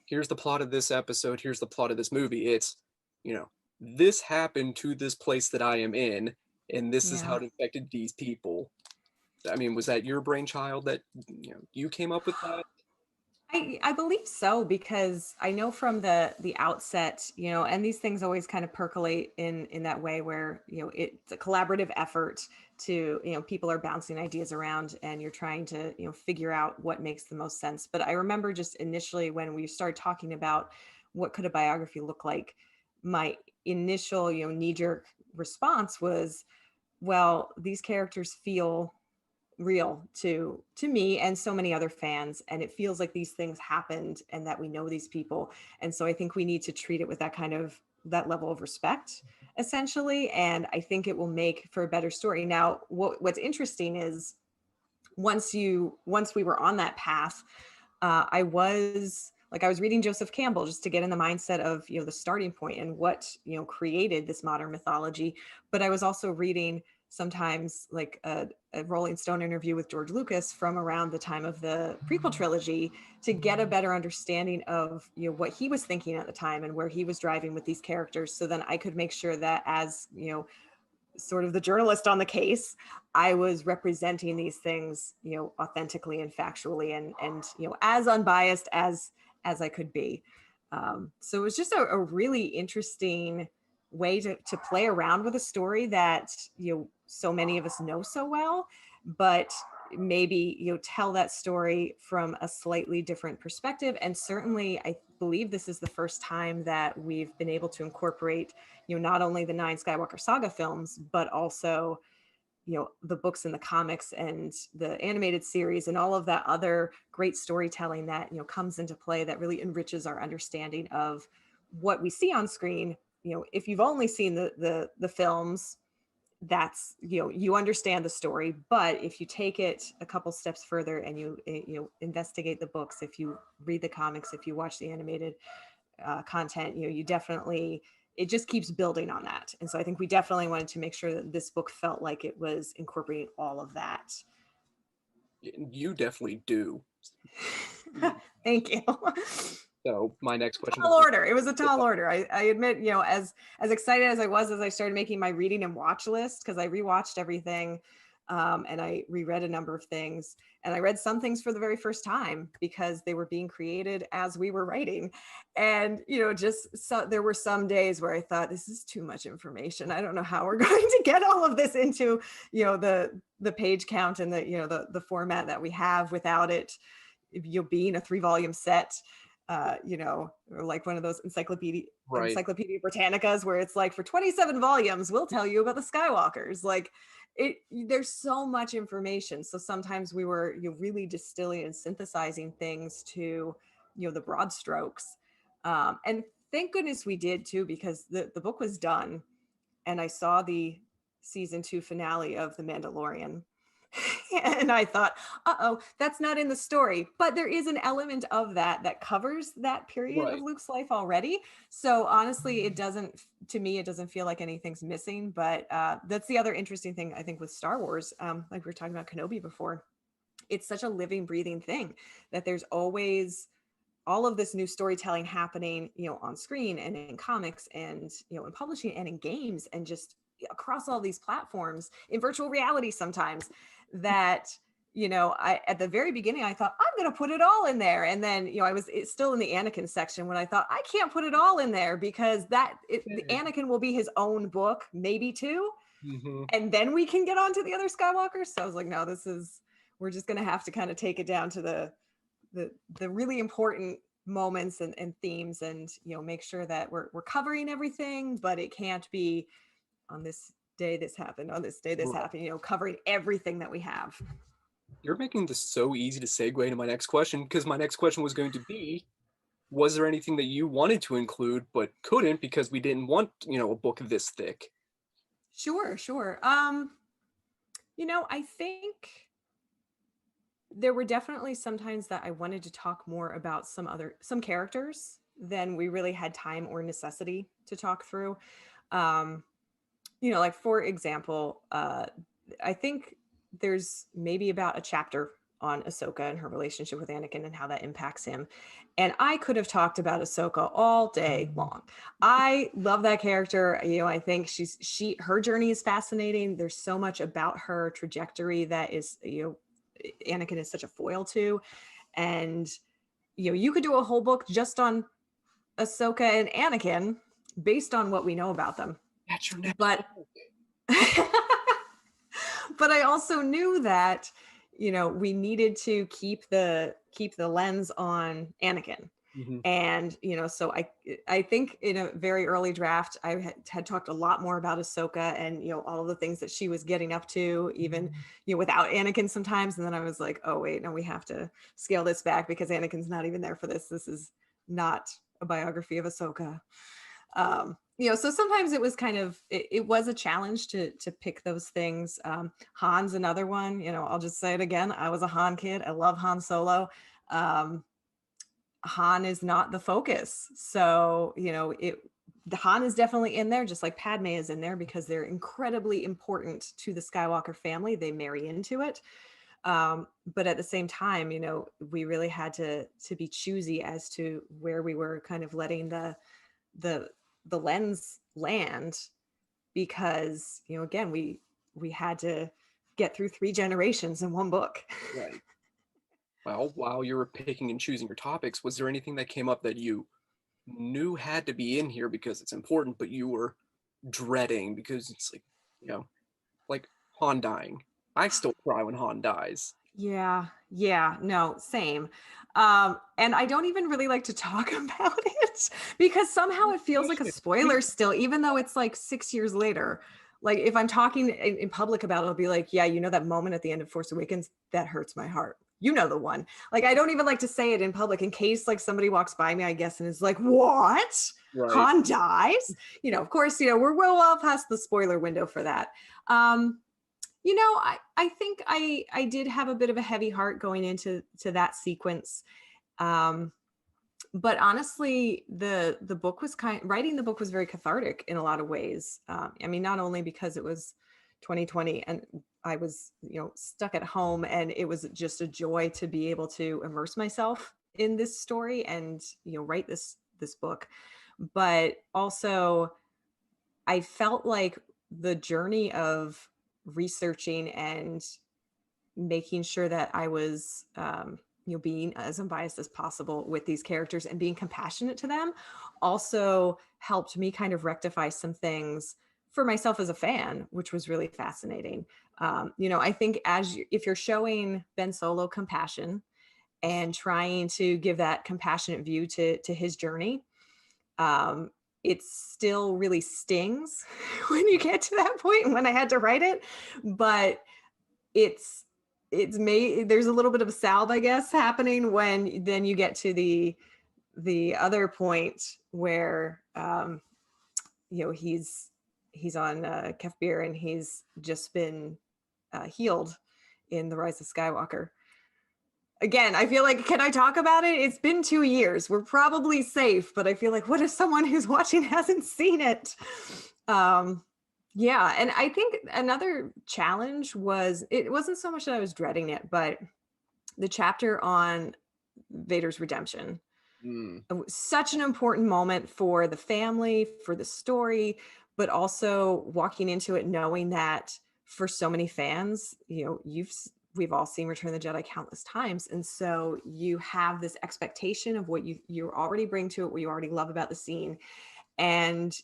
here's the plot of this episode, here's the plot of this movie. It's, this happened to this place that I am in, and this is how it affected these people. I mean, was that your brainchild that, you came up with that? I believe so, because I know from the outset, and these things always kind of percolate in that way where, it's a collaborative effort to, people are bouncing ideas around and you're trying to, figure out what makes the most sense. But I remember just initially when we started talking about what could a biography look like, my initial, knee-jerk response was, well, these characters feel real to me and so many other fans, and it feels like these things happened and that we know these people, and so I think we need to treat it with that level of respect, essentially, and I think it will make for a better story. Now what's interesting is once we were on that path, I was reading Joseph Campbell just to get in the mindset of the starting point and what created this modern mythology, but I was also reading sometimes like a Rolling Stone interview with George Lucas from around the time of the prequel trilogy to get a better understanding of what he was thinking at the time and where he was driving with these characters, so then I could make sure that as sort of the journalist on the case, I was representing these things authentically and factually and as unbiased as I could be. So it was just a really interesting way to play around with a story that so many of us know so well, but maybe tell that story from a slightly different perspective. And certainly I believe this is the first time that we've been able to incorporate not only the 9 Skywalker saga films, but also the books and the comics and the animated series and all of that other great storytelling that comes into play that really enriches our understanding of what we see on screen. If you've only seen the films, that's you understand the story, but if you take it a couple steps further and you investigate the books, if you read the comics, if you watch the animated content, you definitely, it just keeps building on that. And so I think we definitely wanted to make sure that this book felt like it was incorporating all of that. You definitely do. Thank you. So my next question. Tall order. It was a tall order. I admit, as excited as I was as I started making my reading and watch list, because I rewatched everything, and I reread a number of things, and I read some things for the very first time because they were being created as we were writing. And there were some days where I thought, this is too much information. I don't know how we're going to get all of this into the the page count and the, the format that we have without it, being a 3-volume set, or like one of those Encyclopedia Britannicas where it's like, for 27 volumes, we'll tell you about the Skywalkers. Like there's so much information. So sometimes we were really distilling and synthesizing things to, the broad strokes. And thank goodness we did too, because the book was done and I saw the season 2 finale of The Mandalorian. And I thought, that's not in the story, but there is an element of that covers that period of Luke's life already. So honestly, it doesn't feel like anything's missing, but that's the other interesting thing I think with Star Wars. Like we were talking about Kenobi before, it's such a living, breathing thing that there's always all of this new storytelling happening, on screen and in comics and, in publishing and in games and just across all these platforms, in virtual reality sometimes, that, I, at the very beginning, I thought, I'm going to put it all in there. And then, I was still in the Anakin section when I thought, I can't put it all in there because the Anakin will be his own book, maybe 2. Mm-hmm. And then we can get on to the other Skywalkers. So I was like, no, we're just going to have to kind of take it down to the really important moments and themes and, make sure that we're covering everything, but it can't be on this day this happened, on this day this happened, covering everything that we have. You're making this so easy to segue to my next question, because my next question was going to be, was there anything that you wanted to include but couldn't because we didn't want, a book this thick? Sure. I think there were definitely some times that I wanted to talk more about some characters than we really had time or necessity to talk through. Like for example, I think there's maybe about a chapter on Ahsoka and her relationship with Anakin and how that impacts him. And I could have talked about Ahsoka all day long. I love that character. I think her journey is fascinating. There's so much about her trajectory that is, Anakin is such a foil to. And, you could do a whole book just on Ahsoka and Anakin based on what we know about them. That's your next book. But I also knew that, we needed to keep the lens on Anakin. Mm-hmm. And, so I think in a very early draft, I had talked a lot more about Ahsoka and, all of the things that she was getting up to, even, without Anakin sometimes. And then I was like, oh, wait, no, we have to scale this back because Anakin's not even there for this. This is not a biography of Ahsoka. So sometimes it was it was a challenge to pick those things. Han's another one, I'll just say it again. I was a Han kid. I love Han Solo. Han is not the focus. So, the Han is definitely in there, just like Padme is in there because they're incredibly important to the Skywalker family. They marry into it. But at the same time, we really had to be choosy as to where we were kind of letting the lens land, because again we had to get through 3 generations in one book. Right. Well, while you were picking and choosing your topics, was there anything that came up that you knew had to be in here because it's important, but you were dreading because it's like, like Han dying? I still cry when Han dies. Yeah, no, same. And I don't even really like to talk about it because somehow it feels like a spoiler still, even though it's like 6 years later. Like if I'm talking in public about it, I'll be like, yeah, that moment at the end of Force Awakens, that hurts my heart. The one. Like, I don't even like to say it in public in case like somebody walks by me, I guess, and is like, what? Right. Han dies? Of course, we're well past the spoiler window for that. I think I did have a bit of a heavy heart going into that sequence. But honestly, the book was writing the book was very cathartic in a lot of ways. Not only because it was 2020 and I was, stuck at home, and it was just a joy to be able to immerse myself in this story and, write this book. But also I felt like the journey of researching and making sure that I was, being as unbiased as possible with these characters and being compassionate to them also helped me kind of rectify some things for myself as a fan, which was really fascinating. I think if you're showing Ben Solo compassion and trying to give that compassionate view to his journey, it still really stings when you get to that point and when I had to write it, but there's a little bit of a salve, I guess, happening when then you get to the other point where he's on Kefir and he's just been healed in The Rise of Skywalker. Again, I feel like, can I talk about it? It's been 2 years. We're probably safe, but I feel like, what if someone who's watching hasn't seen it? Yeah, and I think another challenge it wasn't so much that I was dreading it, but the chapter on Vader's redemption. It was such an important moment for the family, for the story, but also walking into it knowing that for so many fans, we've all seen Return of the Jedi countless times, and so you have this expectation of what you already bring to it, what you already love about the scene. And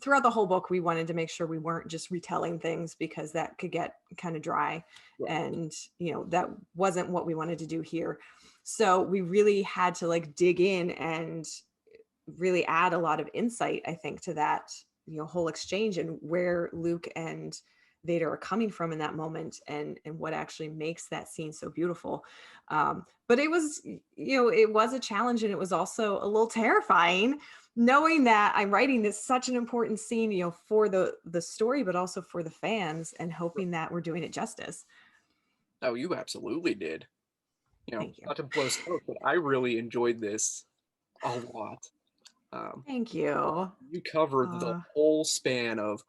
throughout the whole book, we wanted to make sure we weren't just retelling things, because that could get kind of dry. Right. And that wasn't what we wanted to do here. So we really had to dig in and really add a lot of insight, I think, to that whole exchange and where Luke and Vader are coming from in that moment, and what actually makes that scene so beautiful. But it was a challenge, and it was also a little terrifying, knowing that I'm writing this such an important scene, for the story, but also for the fans, and hoping that we're doing it justice. Oh, you absolutely did. Thank you. Not to blow smoke, but I really enjoyed this a lot. Thank you. You covered the whole span of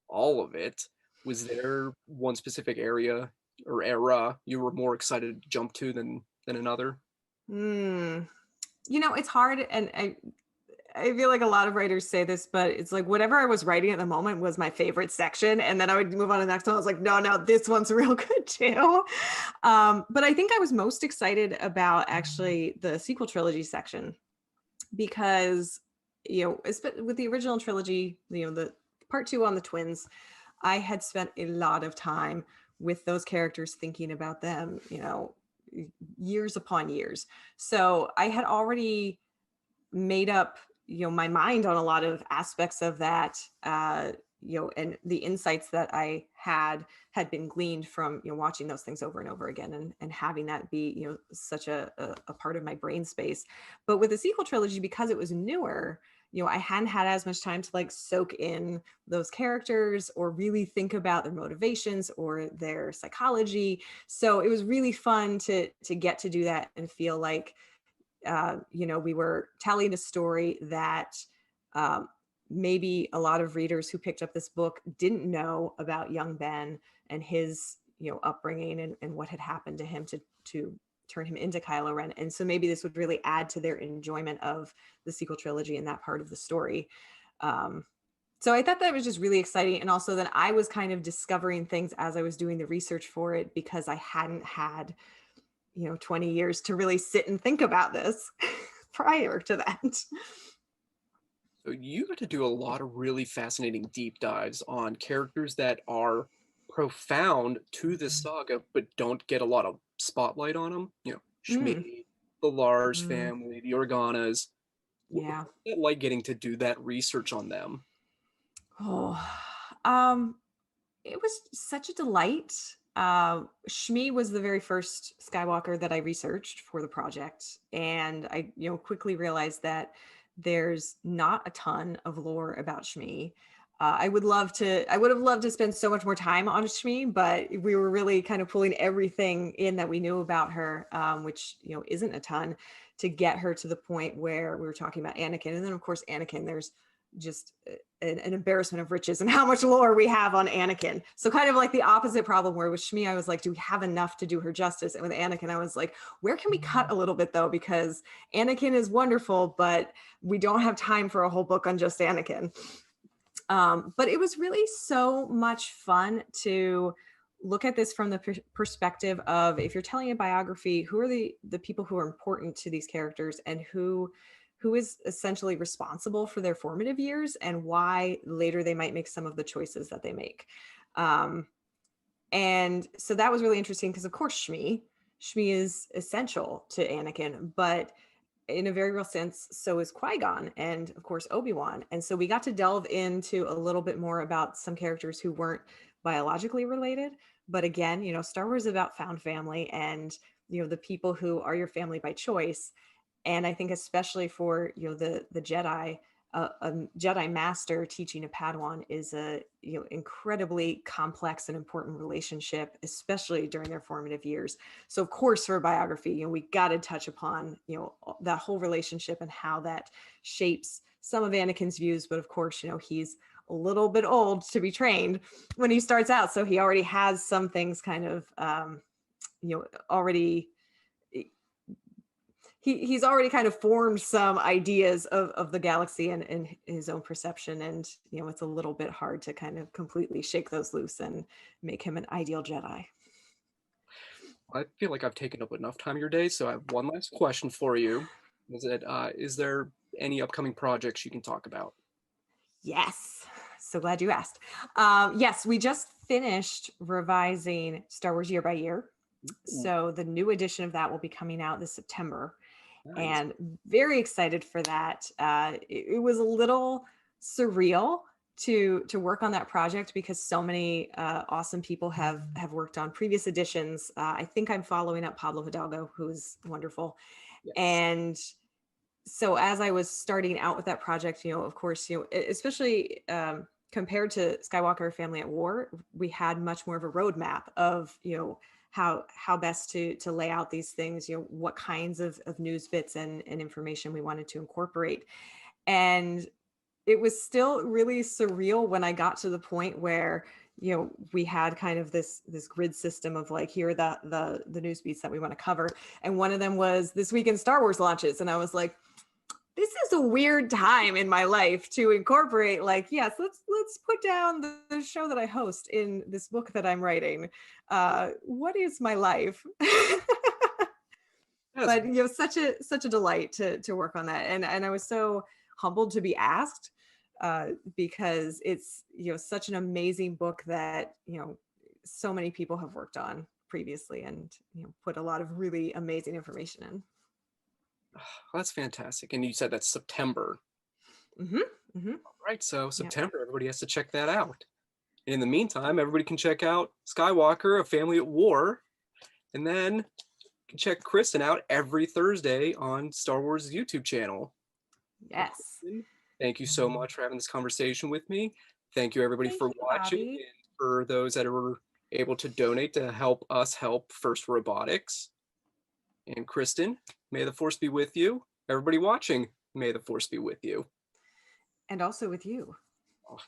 all of it. Was there one specific area or era you were more excited to jump to than another? It's hard, and I feel like a lot of writers say this, but it's like whatever I was writing at the moment was my favorite section, and then I would move on to the next one. I was like, no, this one's real good too. But I think I was most excited about actually the sequel trilogy section, because with the original trilogy, the part 2 on the twins, I had spent a lot of time with those characters, thinking about them, years upon years. So I had already made up, my mind on a lot of aspects of that, and the insights that I had been gleaned from, watching those things over and over again, and having that be, such a part of my brain space. But with the sequel trilogy, because it was newer, I hadn't had as much time to soak in those characters or really think about their motivations or their psychology. So it was really fun to get to do that and feel like, we were telling a story that maybe a lot of readers who picked up this book didn't know about young Ben and his, upbringing and what had happened to him to turn him into Kylo Ren. And so maybe this would really add to their enjoyment of the sequel trilogy and that part of the story. So I thought that was just really exciting. And also then I was kind of discovering things as I was doing the research for it, because I hadn't had 20 years to really sit and think about this prior to that. So you got to do a lot of really fascinating deep dives on characters that are profound to this saga, but don't get a lot of spotlight on them. Shmi, the Lars family, the Organas. Yeah. What's it like getting to do that research on them? It was such a delight. Shmi was the very first Skywalker that I researched for the project, and I quickly realized that there's not a ton of lore about Shmi. I would have loved to spend so much more time on Shmi, but we were really kind of pulling everything in that we knew about her, which isn't a ton, to get her to the point where we were talking about Anakin. And then of course Anakin, there's just an embarrassment of riches and how much lore we have on Anakin. So kind of like the opposite problem, where with Shmi I was like, do we have enough to do her justice? And with Anakin I was like, where can we cut a little bit though, because Anakin is wonderful, but we don't have time for a whole book on just Anakin. But it was really so much fun to look at this from the perspective of, if you're telling a biography, who are the people who are important to these characters, and who is essentially responsible for their formative years, and why later they might make some of the choices that they make. And so that was really interesting because, of course, Shmi is essential to Anakin, but in a very real sense, so is Qui-Gon and, of course, Obi-Wan. And so we got to delve into a little bit more about some characters who weren't biologically related. But again, Star Wars is about found family and, the people who are your family by choice. And I think especially for, the Jedi, a Jedi master teaching a Padawan is a incredibly complex and important relationship, especially during their formative years. So of course, for a biography, we got to touch upon that whole relationship and how that shapes some of Anakin's views. But of course, he's a little bit old to be trained when he starts out, so he already has some things kind of already he's already kind of formed some ideas of the galaxy and his own perception. And, it's a little bit hard to kind of completely shake those loose and make him an ideal Jedi. I feel like I've taken up enough time of your day, so I have one last question for you. Is there any upcoming projects you can talk about? Yes. So glad you asked. Yes, we just finished revising Star Wars Year by Year. So the new edition of that will be coming out this September. Nice. And very excited for that. It was a little surreal to work on that project because so many awesome people have worked on previous editions. I think I'm following up Pablo Hidalgo, who's wonderful. Yes. And so as I was starting out with that project, of course, especially compared to Skywalker Family at War, we had much more of a roadmap of, how best to lay out these things, what kinds of news bits and information we wanted to incorporate. And it was still really surreal when I got to the point where, we had kind of this grid system of like, here are the news beats that we want to cover. And one of them was this week in Star Wars launches. And I was like, this is a weird time in my life to incorporate, like, yes, let's put down the show that I host in this book that I'm writing. What is my life? But such a delight to work on that. And I was so humbled to be asked because it's, such an amazing book that, so many people have worked on previously and, put a lot of really amazing information in. Oh, that's fantastic. And you said that's September. Mm-hmm. Mm-hmm. All right, so September, everybody has to check that out. And in the meantime, everybody can check out Skywalker, A Family at War, and then you can check Kristen out every Thursday on Star Wars' YouTube channel. Yes. Thank you so much for having this conversation with me. Thank you, everybody, for watching, and for those that were able to donate to help us help First Robotics. And Kristen, may the Force be with you. Everybody watching, may the Force be with you. And also with you. Oh,